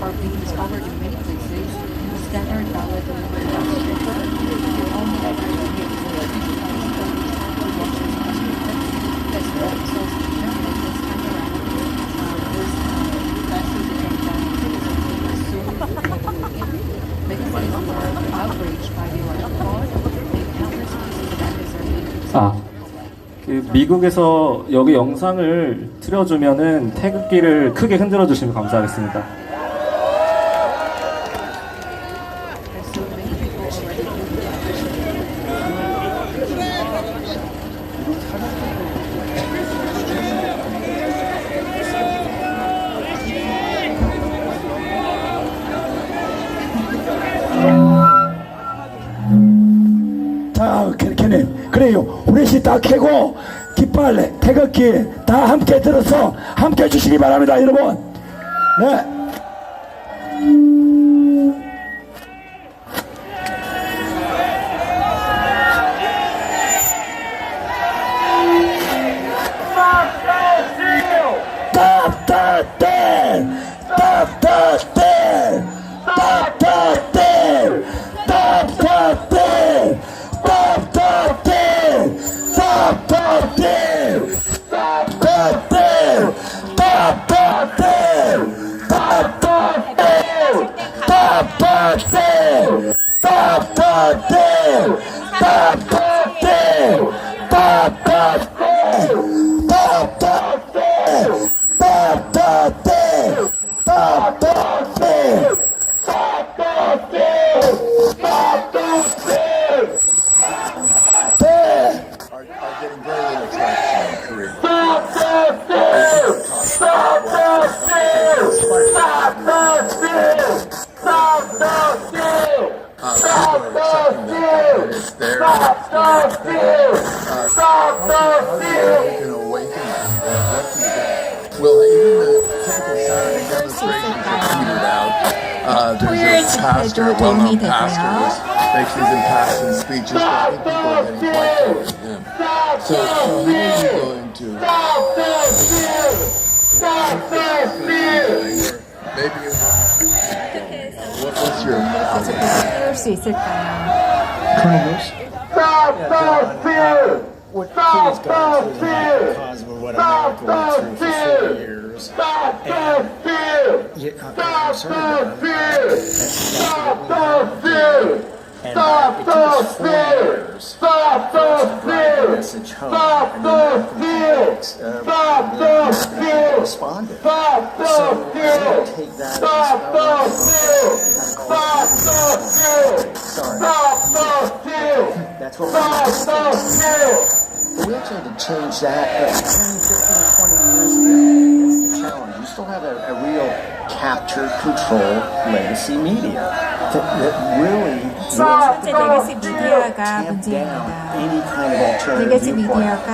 are being discovered in many places. Standard ballot delivery boxes are only 미국에서 여기 영상을 틀어주면은 태극기를 크게 흔들어 주시면 감사하겠습니다. 자, 캐님 그래요. 후레쉬 다 켜고 깃발, 태극기 다 함께 들어서 함께 해주시기 바랍니다, 여러분. 네. Stop the deal! Stop the deal! Stop the deal! Stop the deal! Stop the deal! Stop the deal! Stop the deal! Stop the deal! Stop the deal! Stop the deal! Stop the deal! Stop the deal! Stop the deal! Stop the deal! Stop the deal! Stop the deal! Stop the deal! Stop the deal! Are getting very little traction in Korea. Stop the deal! Stop the deal! Stop the deal! Stop the deal! Stop the deal! Stop the deal! Stop the deal! You can awaken them. What do you do? Well, even the typical Saturday demonstration 토요일 집회도 도움이 되고요. makes these impassioned speeches, but I think people are getting quite tired of him. So how are you going to maybe what's your 배울 수 있을까요? Colonel Lewis? What Korea's gone through is a microcosm of what America went through for 4 years. And I'm sorry about that. That's exactly what we have to do. And it took us 4 years for us to drive the message home. And the American public responded. So I don't take that as sorry. That's what we actually had to change that 10, 15, 20 years ago. The challenge. You still have a real capture, control, legacy media that really 현재 레거시 미디어가 문제입니다. any kind of alternative 레거시 viewpoint. 미디어가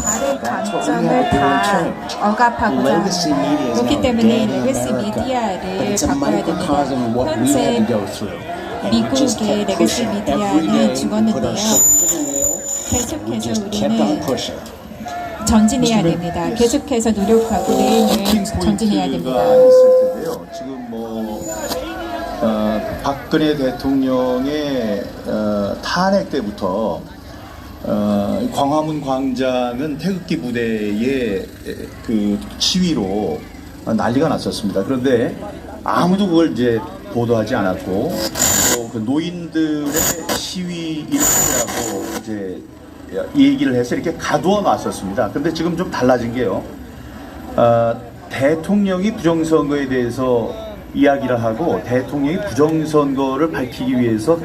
다른 That's what we 관점을 have to do and 다 change. 억압하고자 Legacy media is 그렇기 now 때문에 dead in 레거시 America, but 미디어를 it's a 바꿔야 microcosm of 됩니다. what we had to 현재 go through. And we just 미국의 kept 레거시 pushing every 미디어는 day. We put our 죽었는데요. foot in the wheel. We 계속해서 just kept on 우리는 pushing. 전진해야 됩니다. 계속해서 노력하고 매일매일 전진해야 됩니다. 있을 텐데요. 지금 박근혜 대통령의 탄핵 때부터 광화문 광장은 태극기 부대의 그 시위로 난리가 났었습니다. 그런데 아무도 그걸 이제 보도하지 않았고 그 노인들의 시위 일으키라고 이제 얘기를 해서 이렇게 가두어 놨었습니다. 근데 지금 좀 달라진 게요. 대통령이 부정선거에 대해서 이야기를 하고 대통령이 부정선거를 밝히기 위해서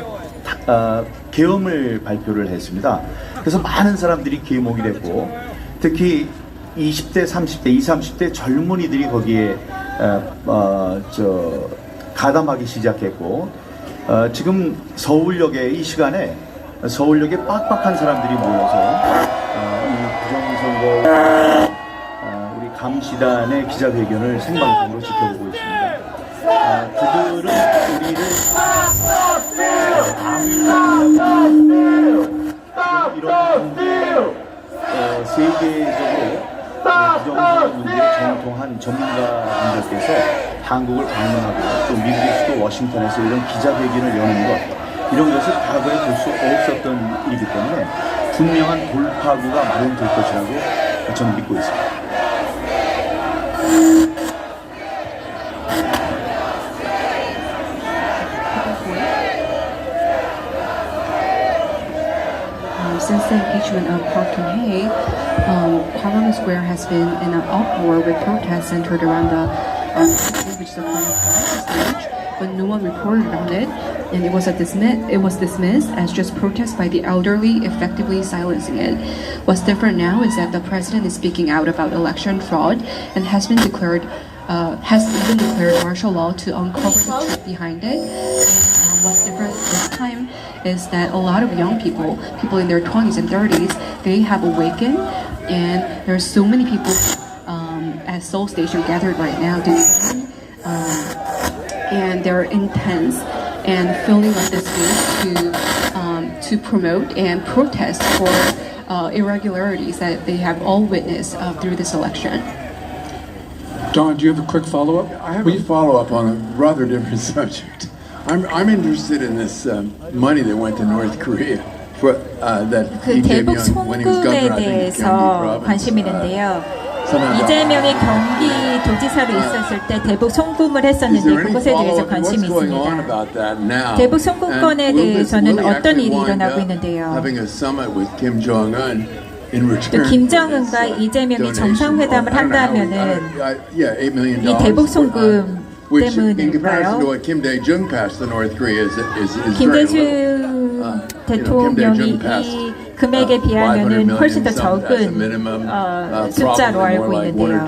계엄을 발표를 했습니다. 그래서 많은 사람들이 계목이 됐고 특히 20대, 30대, 20, 30대 젊은이들이 거기에 가담하기 시작했고 지금 서울역에 이 시간에 서울역에 빡빡한 사람들이 모여서 이 부정선거 우리 감시단의 기자회견을 생방송으로 지켜보고 있습니다. 그들은 우리를 세계적으로 부정선거 문제에 정통한 전문가분들께서 한국을 방문하고 또 미국의 수도 워싱턴에서 이런 기자회견을 여는 것 이런 것을 과거에 볼 수 없었던 일이기 때문에 분명한 돌파구가 마련될 것이라고 저는 믿고 있습니다. Since the impeachment of Park Geun-hye, Parliament Square has been in an uproar with protests centered around the which is the stage, but no one reported on it, and it was dismissed as just protest by the elderly, effectively silencing it. What's different now is that the president is speaking out about election fraud and has even declared martial law to uncover the truth behind it. And what's different this time is that a lot of young people in their 20s and 30s, they have awakened, and there's so many people at Seoul Station gathered right now, and they're intense and filling up the space to promote and protest for irregularities that they have all witnessed through this election. Don, do you have a quick follow-up? I have a follow-up on a rather different subject. I'm interested in this money that went to North Korea for that 그 대북 송금에 대해서 관심이 있는데요. 이재명이 경기 도지사로 있었을 때 대북 송금을 했었는데 그것에 대해서 관심이 있습니다. 대북 송금건에 대해서는 어떤 일이 일어나고 있는데요. 또 김정은과 이재명이 정상회담을 한다면은 이 대북 송금 때문일까요? 김대중 대통령이 이 금액에 비하면은 훨씬 더 적은 숫자로 알고 있는데요.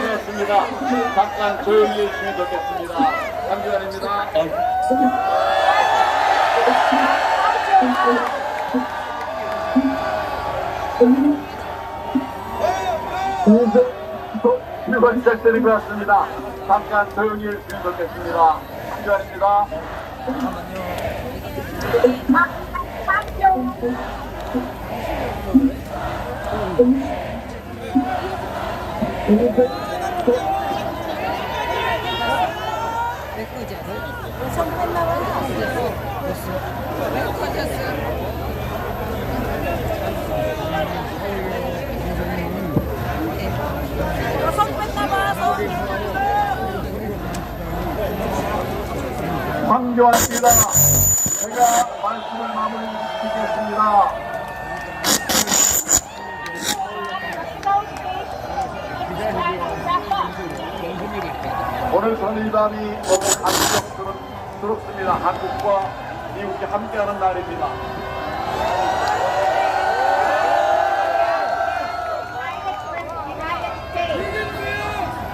그렇습니다. 잠깐 조용히 해주시면 좋겠습니다. 강기관입니다. 일본 시작되는 것 같습니다. 잠깐 조용히 해주시면 좋겠습니다. 강기관입니다. 황교안입니다. 제가 말씀을 마무리 짓겠습니다. 오늘 선의담이 너무 감격스럽습니다. 한국과 미국이 함께하는 날입니다.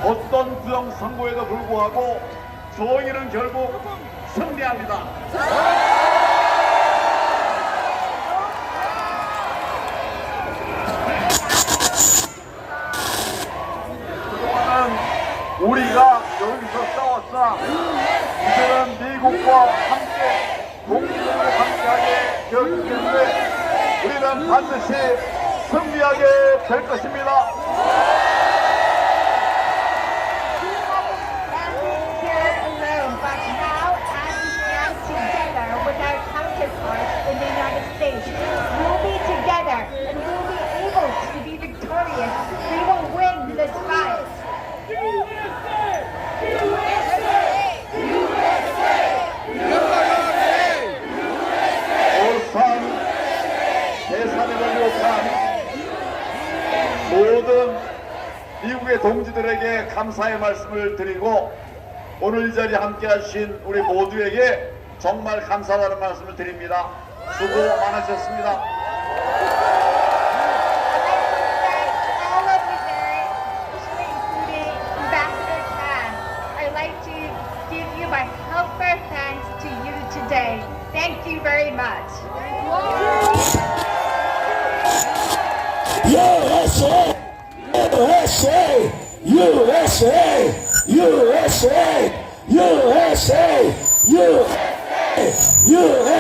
어떤 부정 선거에도 불구하고 정의는 결국 승리합니다. 그동안은 우리가 여기서 싸웠으나 이제는 미국과 함께 동맹으로 함께하게 되었기 때문에 우리는 반드시 승리하게 될 것입니다. We'll be together and we'll be able to be victorious. We will win this fight. 울산 대산을 비롯한 모든 미국의 동지들에게 감사의 말씀을 드리고 오늘 이 자리에 함께 하신 우리 모두에게 정말 감사하다는 말씀을 드립니다. 수고 많으셨습니다. I'd like to give you my heartfelt thanks to you today. Thank you very much. USA! USA! USA! USA! USA! USA! USA!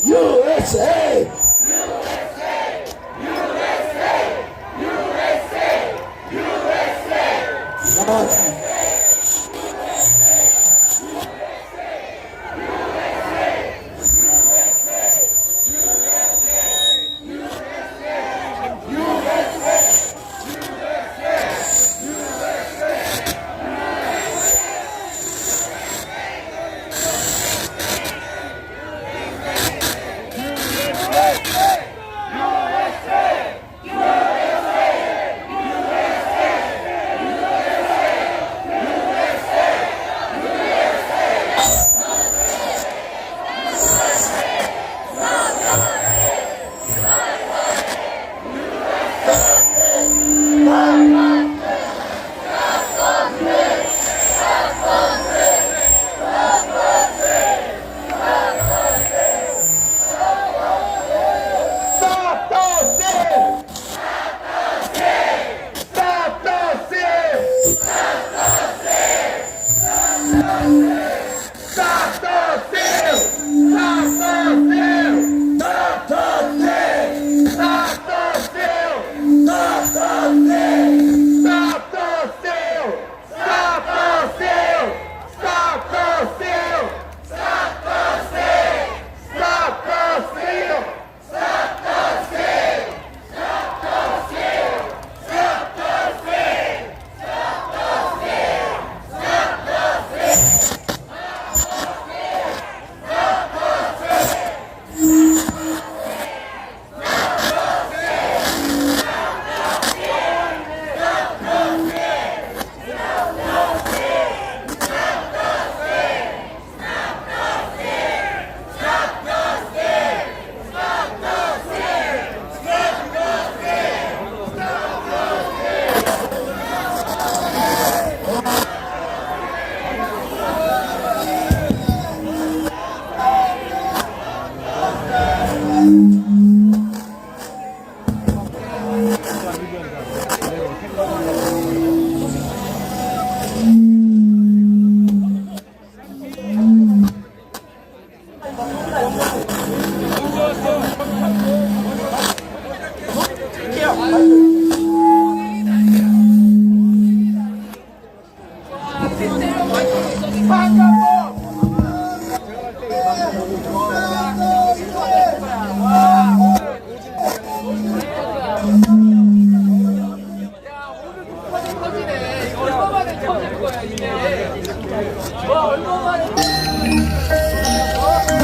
USA!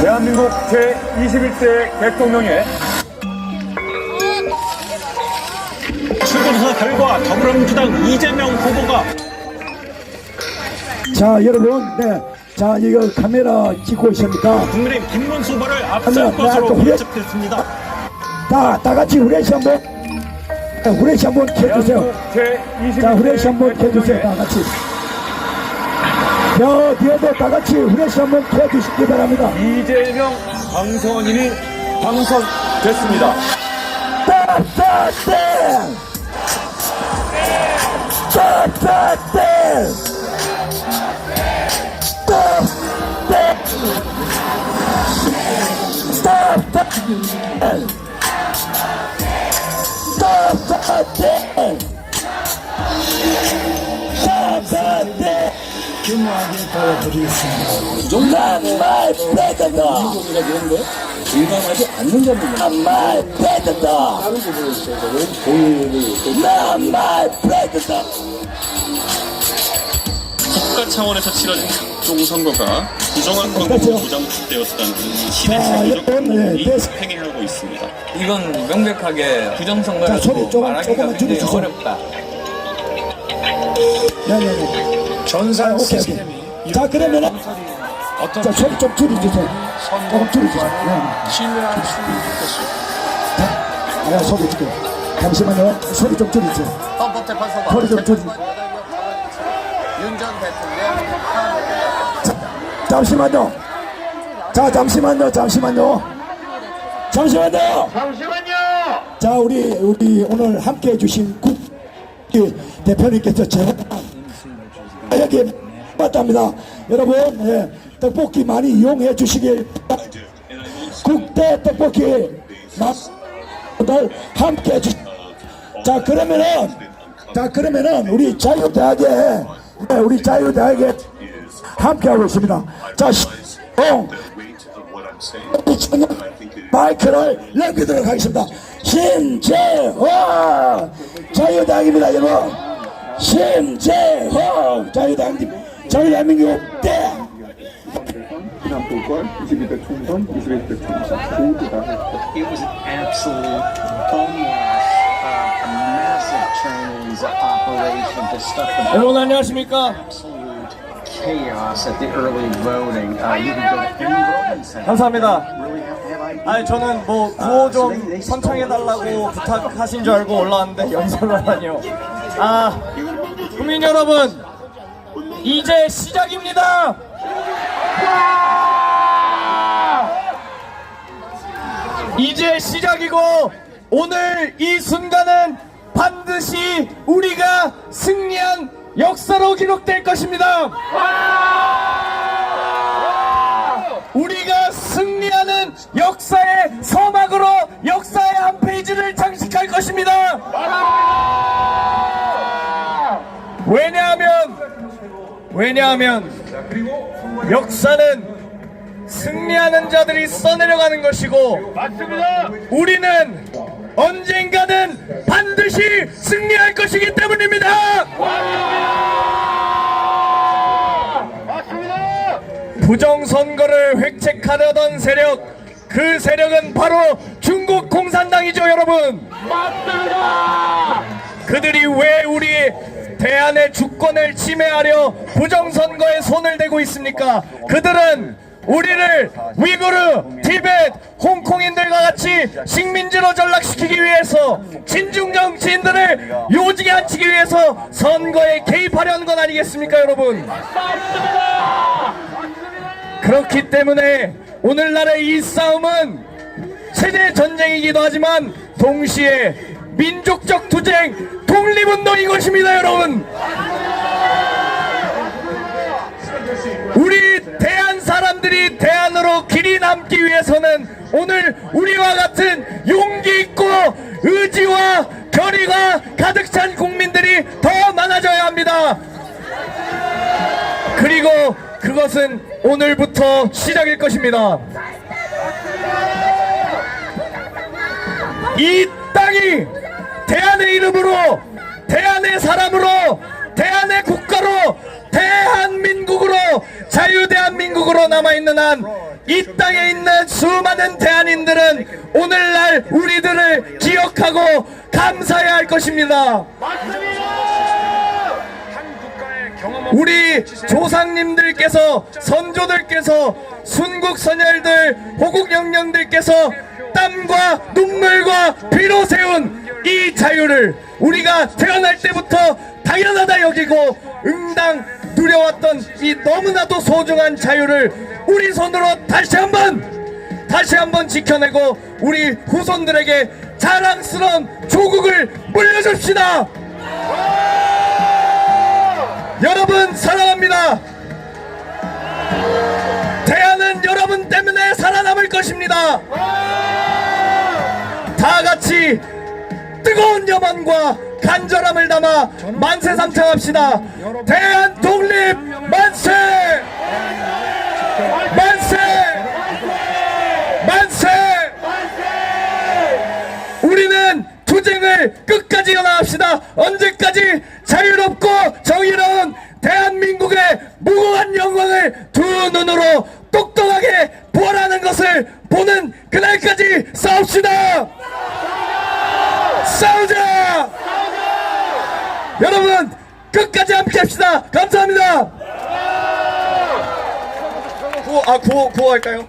대한민국 제21대 대통령의 출근사 결과 더불어민주당 이재명 후보가 자, 여러분, 네. 자, 이거 카메라 찍고 있습니까? 국민의힘 김문수 후보를 앞설 것으로 예측됐습니다. 다 같이 후레쉬 한번, 후레쉬 한번 켜주세요. 자, 후레쉬 한번 켜주세요. 다 같이. 저 뒤에도 다 같이 후레쉬 한번 켜주시기 바랍니다. 이재명 당선인이 당선됐습니다. 중요하게 보여드리겠습니다. 남말 빼든다. 일반하지 않는 점입니다. 남말 빼든다. 다른 부분에 있어서는 동의를 남말 빼든다. 국가 차원에서 치러진 각종 선거가 부정한 선거로 부정되었다는 시대적으로 집행하고 있습니다. 이건 명백하게 부정선거라고 말하기가 굉장히 어렵다. 네네네. 전산 시스템이. 자, 그러면은 자, 소리 좀 줄여주세요. 조금 줄여주세요. 신뢰할 수 있겠습니다. 자, 소리 줄게요. 잠시만요. 소리 좀 줄여주세요. 헌법재판소가 소리 좀 줄여주세요. 윤 전 대통령 잠시만요. 자, 잠시만요. 자, 우리 오늘 함께 해주신 국 대표님께서 제가 여기 맞답니다. 여러분, 예, 떡볶이 많이 이용해 주시길 국대 떡볶이 함께 해주. 자, 그러면은 우리 자유대학에 함께 하고 있습니다. 자, 마이크를 넘기도록 하겠습니다. 심재호 자유당입니다, 여러분. 심재호 자유대한민국 때 지난 보궐 22대 총선, 21대 총선 모두 다 It was an absolute bum wash, a massive Chinese operation to stuff the 여러분 안녕하십니까? absolute chaos at the early voting. You can go to any voting center. 감사합니다. Really have 아니 저는 뭐 구호 좀 선창해달라고 부탁하신 줄 알고 올라왔는데 연설을 하다니요. 국민 여러분, 이제 시작입니다. 이제 시작이고 오늘 이 순간은 반드시 우리가 승리한 역사로 기록될 것입니다. 우리가 승리하는 역사의 서막으로 역사의 한 페이지를 장식할 것입니다. 왜냐하면 역사는 승리하는 자들이 써내려가는 것이고 우리는 언젠가는 반드시 승리할 것이기 때문입니다. 부정선거를 획책하려던 세력, 그 세력은 바로 중국 공산당이죠, 여러분. 맞습니다. 그들이 왜 우리 대한의 주권을 침해하려 부정선거에 손을 대고 있습니까? 그들은 우리를 위구르, 티벳, 홍콩인들과 같이 식민지로 전락시키기 위해서 친중 정치인들을 요직에 앉히기 위해서 선거에 개입하려는 건 아니겠습니까, 여러분? 그렇기 때문에 오늘날의 이 싸움은 세대 전쟁이기도 하지만 동시에 민족적 투쟁, 독립운동인 것입니다, 여러분. 우리 대한 사람들이 대한으로 길이 남기 위해서는 오늘 우리와 같은 용기 있고 의지와 결의가 가득 찬 국민들이 더 많아져야 합니다. 그리고 그것은 오늘부터 시작일 것입니다. 이 땅이 대한의 이름으로, 대한의 사람으로, 대한의 국가로, 대한민국으로 자유대한민국으로 남아있는 한 이 땅에 있는 수많은 대한인들은 오늘날 우리들을 기억하고 감사해야 할 것입니다. 우리 조상님들께서, 선조들께서, 순국선열들, 호국영령들께서 땀과 눈물과 피로 세운 이 자유를 우리가 태어날 때부터 당연하다 여기고 응당 누려왔던 이 너무나도 소중한 자유를 우리 손으로 다시 한번 지켜내고 우리 후손들에게 자랑스러운 조국을 물려줍시다. 여러분 사랑합니다. 대한은 여러분 때문에 살아남을 것입니다. 다 같이 뜨거운 염원과 간절함을 담아 만세삼창합시다. 대한 독립 만세! 만세! 만세! 우리는 투쟁을 끝까지 이어나갑시다. 언제까지? 자유롭고 정의로운 대한민국의 무궁한 영광을 두 눈으로 똑똑하게 보라는 것을 보는 그날까지 싸웁시다. 싸우자! 여러분 끝까지 함께합시다. 감사합니다. 구호 할까요?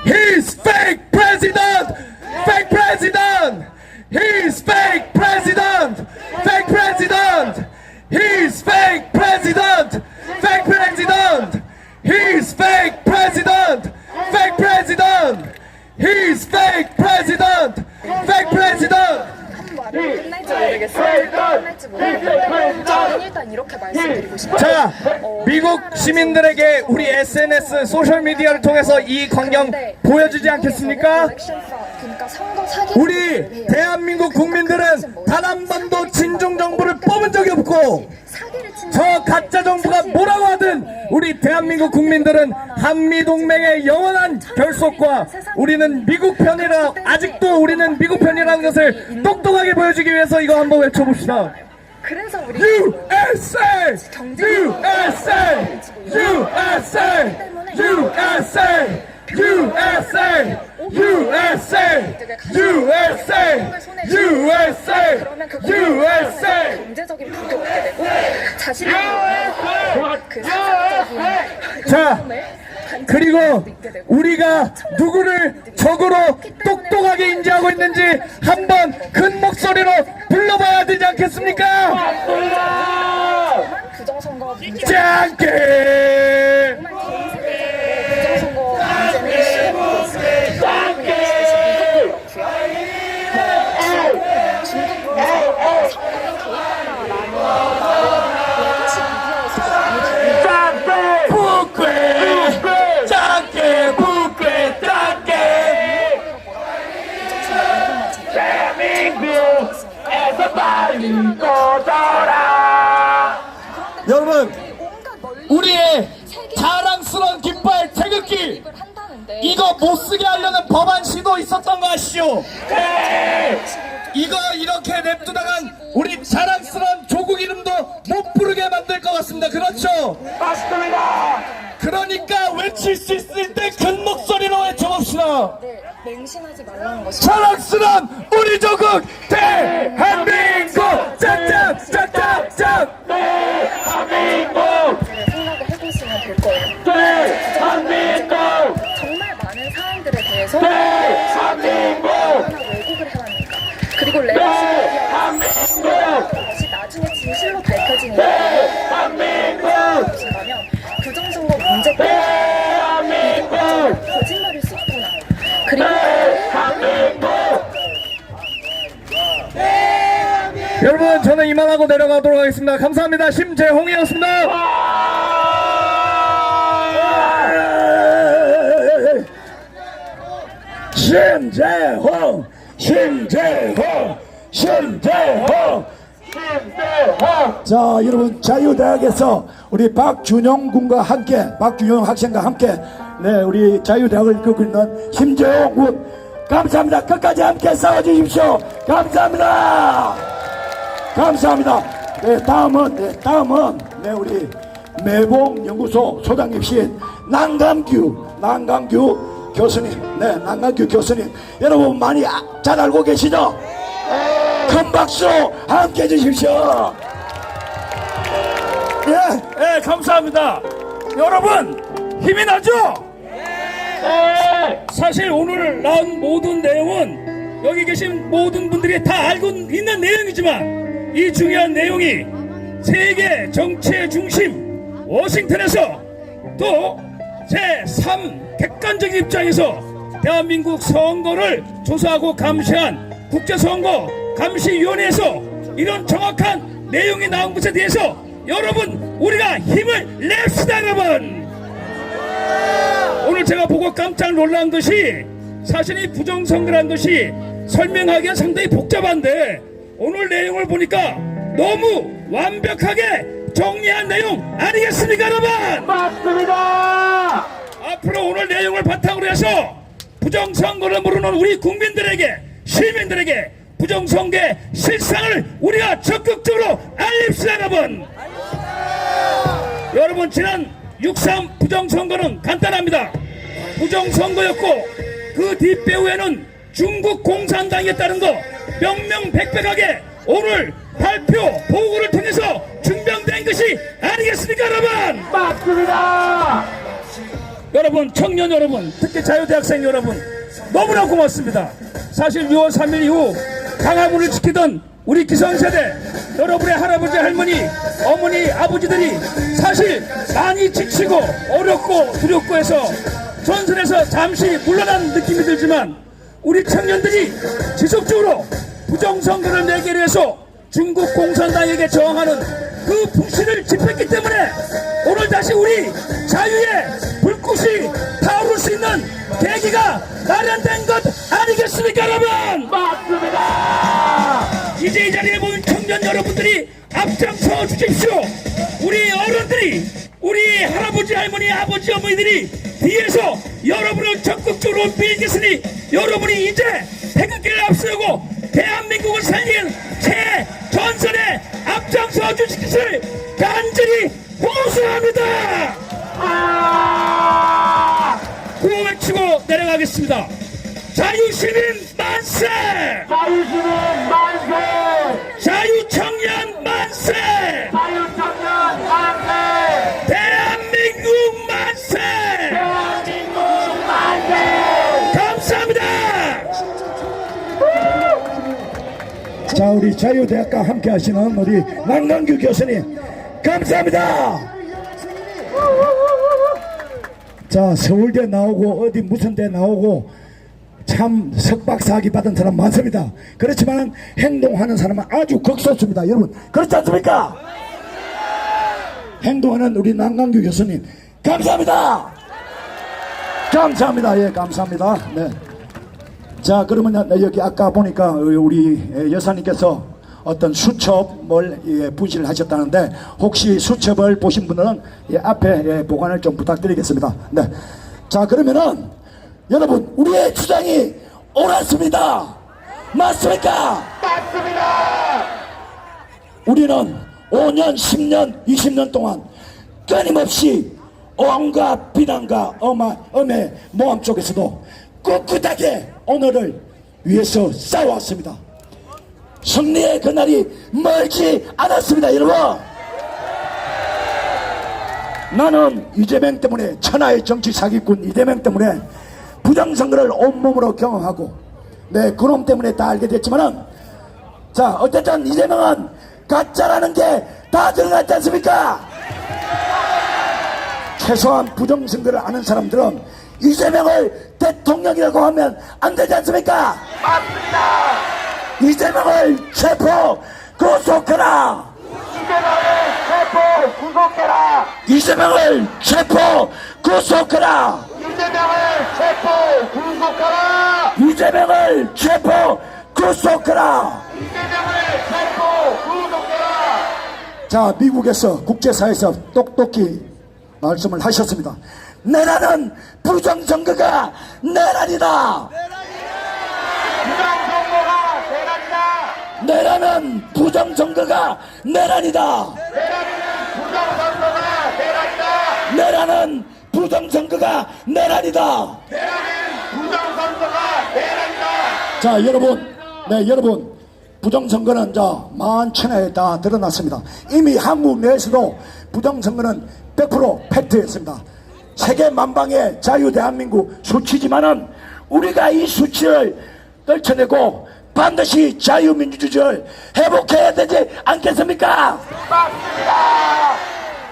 He's fake president! Fake president! He's fake president! Fake president! He's fake president! Fake president! He's fake president! Fake president! He's fake president! Fake president! 끝날지 모르겠어요. 일단 이렇게 말씀드리고 싶어요. 자, 미국 시민들에게 우리 SNS 소셜 미디어를 통해서 이 광경 보여주지 않겠습니까? 우리 대한민국 국민들은 단 한 번도 친중 정부를 뽑은 적이 없고 저 가짜 정부가 뭐라고 하든 우리 대한민국 국민들은 한미동맹의 영원한 결속과 우리는 미국 편이라, 아직도 우리는 미국 편이라는 것을 똑똑하게 보여주기 위해서 이거 한번 외쳐봅시다. 그래서 우리 USA! USA! USA! USA! USA! USA! USA! USA! USA! 경제적인 부도 얻게 되고 자신의 그 사회적인 자, 그리고 우리가 누구를 적으로 똑똑하게 인지하고 있는지 한번 큰 목소리로 불러봐야 되지 않겠습니까? 부정선거 문제 짱게! 부정선거 문제는 심해지고 있습니다. 중국 문제에 선거에 개입하다라는 혹시 미디어에서도 많이 다루는 북괴! 짱게! 북괴! 짱게! 대한민국에서 빨리 꺼져라! 여러분, 우리의 자랑스러운 깃발 태극기 이거 못쓰게 하려는 법안 시도 있었던 거 아시죠? 네! 이거 이렇게 냅두다간 우리 자랑스러운 조국 이름도 못 부르게 만들 것 같습니다. 그렇죠? 맞습니다. 그러니까 외칠 수 있을 때 큰 목소리로 외쳐봅시다. 네, 맹신하지 말라는 것이 자랑스러운 우리 조국 대한민국 짝짝 짝짝짝 대한민국 생각을 해보시면 될 거예요. 대한민국 정말 많은 사안들에 대해서 대한민국 얼마나 왜곡을 해왔는가. 그리고 레거시 것이 나중에 진실로 밝혀진 이유를 보신다면 부정선거 문제 때문에 이게 어쩌면 거짓말일 수 있구나. 그리고 여러분 저는 이만하고 내려가도록 하겠습니다. 감사합니다. 심재홍이었습니다. 심재홍! 심재홍! 심재홍! 자, 여러분 자유대학에서 우리 박준영 군과 함께, 박준영 학생과 함께 네, 우리 자유대학을 이끌고 있는 심재홍 군 감사합니다. 끝까지 함께 싸워주십시오. 감사합니다. 감사합니다. 네, 다음은 우리 매봉연구소 소장님이신 남강규 교수님, 네, 남강규 교수님, 여러분 많이 잘 알고 계시죠? 큰 박수 함께 해주십시오. 예, 감사합니다. 여러분, 힘이 나죠? 사실 오늘 나온 모든 내용은 여기 계신 모든 분들이 다 알고 있는 내용이지만 이 중요한 내용이 세계 정치의 중심 워싱턴에서 또 제3 객관적인 입장에서 대한민국 선거를 조사하고 감시한 국제선거 감시위원회에서 이런 정확한 내용이 나온 것에 대해서 여러분 우리가 힘을 냅시다. 여러분, 오늘 제가 보고 깜짝 놀란 것이 사실 이 부정선거라는 것이 설명하기가 상당히 복잡한데 오늘 내용을 보니까 너무 완벽하게 정리한 내용 아니겠습니까? 여러분, 맞습니다. 앞으로 오늘 내용을 바탕으로 해서 부정선거를 모르는 우리 국민들에게, 시민들에게 부정선거의 실상을 우리가 적극적으로 알립시다. 여러분, 지난 6.3 부정선거는 간단합니다. 부정선거였고 그 뒷배후에는 중국 공산당에 따른 거 명명백백하게 오늘 발표 보고를 통해서 증명된 것이 아니겠습니까? 여러분, 맞습니다. 여러분, 청년 여러분, 특히 자유대학생 여러분, 너무나 고맙습니다. 사실 6월 3일 이후 강화문을 지키던 우리 기성세대 여러분의 할아버지, 할머니, 어머니, 아버지들이 사실 많이 지치고 어렵고 두렵고 해서 전선에서 잠시 물러난 느낌이 들지만 우리 청년들이 지속적으로 부정선거를 내기 위해서 중국 공산당에게 저항하는 그 불신을 지폈기 때문에 오늘 다시 우리 자유의 불꽃이 타오를 수 있는 계기가 마련된 것 아니겠습니까? 여러분, 맞습니다. 이제 이 자리에 모인 청년 여러분들이 앞장서 주십시오. 우리 어른들이, 우리 할아버지, 할머니, 아버지, 어머니들이 뒤에서 여러분을 적극적으로 밀겠으니 여러분이 이제 태극기를 앞세우고 대한민국을 살리는 최전선에 앞장서 주실 것을 간절히 호소합니다. 구호 외치고 내려가겠습니다. 자유시민 만세! 자유시민 만세! 자유청년 만세! 자유청년 만세! 대한민국 만세! 대한민국 만세! 감사합니다. 자, 우리 자유대학과 함께 하시는 우리 남강규 교수님 감사합니다. 자, 서울대 나오고 어디 무슨 대 나오고 참 석박사학위 받은 사람 많습니다. 그렇지만 행동하는 사람은 아주 극소수입니다. 여러분, 그렇지 않습니까? 행동하는 우리 남강규 교수님 감사합니다. 감사합니다. 예, 감사합니다. 네. 자, 그러면 여기 아까 보니까 우리 여사님께서 어떤 수첩을 부시를 하셨다는데 혹시 수첩을 보신 분들은 앞에 보관을 좀 부탁드리겠습니다. 네. 자, 그러면은 여러분, 우리의 주장이 옳았습니다. 맞습니까? 맞습니다. 우리는 5년, 10년, 20년 동안 끊임없이 온갖 비난과 엄의 모함 속에서도 꿋꿋하게 오늘을 위해서 싸워왔습니다. 승리의 그날이 멀지 않았습니다. 여러분, 나는 이재명 때문에, 천하의 정치 사기꾼 이재명 때문에 부정선거를 온몸으로 경험하고 네, 그놈 때문에 다 알게 됐지만은, 자, 어쨌든 이재명은 가짜라는 게 다 드러났지 않습니까? 최소한 부정선거를 아는 사람들은 이재명을 대통령이라고 하면 안 되지 않습니까? 맞습니다. 이재명을 체포 구속해라. 이재명을 체포 구속해라. 이재명을 체포 구속해라. 이재명을 체포 구속해라. 이재명을 체포 구속해라. 이재명을 체포 구속해라. 자, 미국에서 국제사회에서 똑똑히 말씀을 하셨습니다. 내라는 부정선거가 내란이다. 부정선거가 내란이다. 내라는 부정선거가 내란이다. 내라는 부정선거가 내란이다. 내라는 부정선거가 내란이다. 부정선거가 내란이다. 자, 여러분, 부정선거는 만천하에 다 드러났습니다. 이미 한국 내에서도 부정선거는 100% 팩트였습니다. 세계 만방의 자유 대한민국 수치지만은 우리가 이 수치를 떨쳐내고 반드시 자유민주주의를 회복해야 되지 않겠습니까? 맞습니다.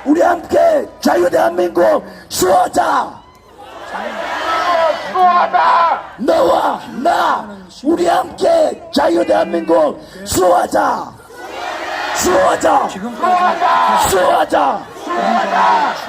우리 함께 자유 대한민국 수호하자. 수호하자. 너와 나 우리 함께 자유 대한민국 수호하자. 수호하자. 수호하자.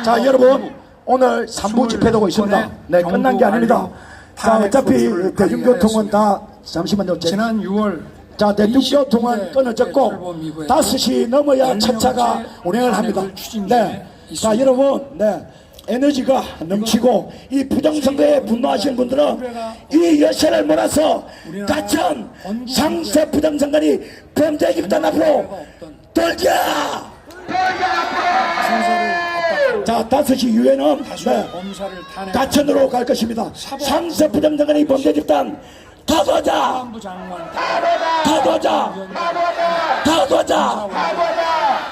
자, 여러분, 오늘 3부 집회도 있습니다. 네, 끝난 게 아닙니다. 자, 어차피 대중교통은 다 잠시만요. 지난 6월 자, 대중교통은 끊어졌고 5시 넘어야 첫 차가 운행을 합니다. 네, 자, 여러분, 네, 에너지가 넘치고 이 부정선거에 분노하시는 분들은 이 열쇠를 몰아서 가천 상세 부정선거니 범죄 집단 앞으로 돌자. 자, 5시 이후에는 가천으로 갈 것입니다. 상세 부정선거니 범죄 집단 다 도자! 다 도자! 다 도자!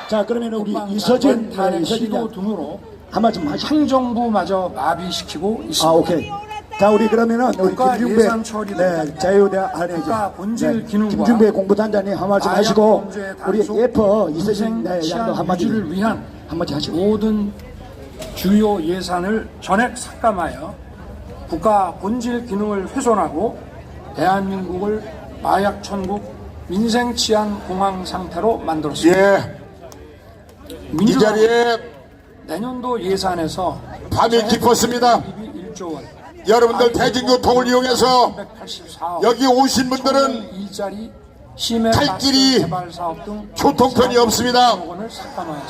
자, 그러면 우리 이서진 시도 등으로 한마디 좀 하시죠. 행정부마저 마비시키고 있습니다. 오케이. 자, 우리 그러면은 우리 국가 김중배 예산 처리로 자유대 국가 본질 기능과 김중배 공부단장님 한마디 좀 하시고 우리 예퍼 이서진 양도 한마디를 위한 한마디 하시고 모든 주요 예산을 전액 삭감하여 국가 본질 기능을 훼손하고 대한민국을 마약 천국 민생 치안 공황 상태로 만들었습니다. 이 자리에 내년도 예산에서 밤이 깊었습니다. 1조 원, 여러분들 대중교통을 이용해서 여기 오신 분들은 갈 길이 교통편이 없습니다.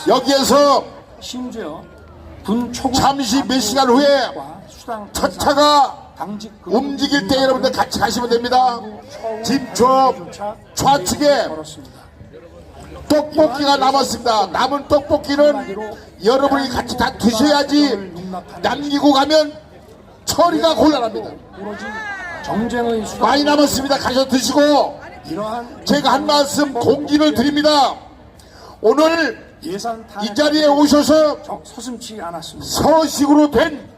여기에서 잠시 몇 시간 후에 첫 차가 움직일 때 여러분들 같이 가시면 됩니다. 집 좌측에 떡볶이가 남았습니다. 남은 떡볶이는 여러분이 같이 다 드셔야지 남기고 가면 처리가 곤란합니다. 많이 남았습니다. 가셔서 드시고 제가 한 말씀 공지를 드립니다. 오늘 이 자리에 오셔서 서식으로 된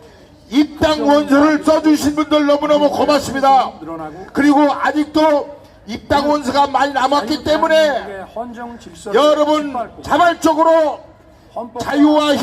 입당 원서를 써주신 분들 너무너무 고맙습니다. 그리고 아직도 입당 원서가 많이 남았기 때문에 여러분 자발적으로 자유와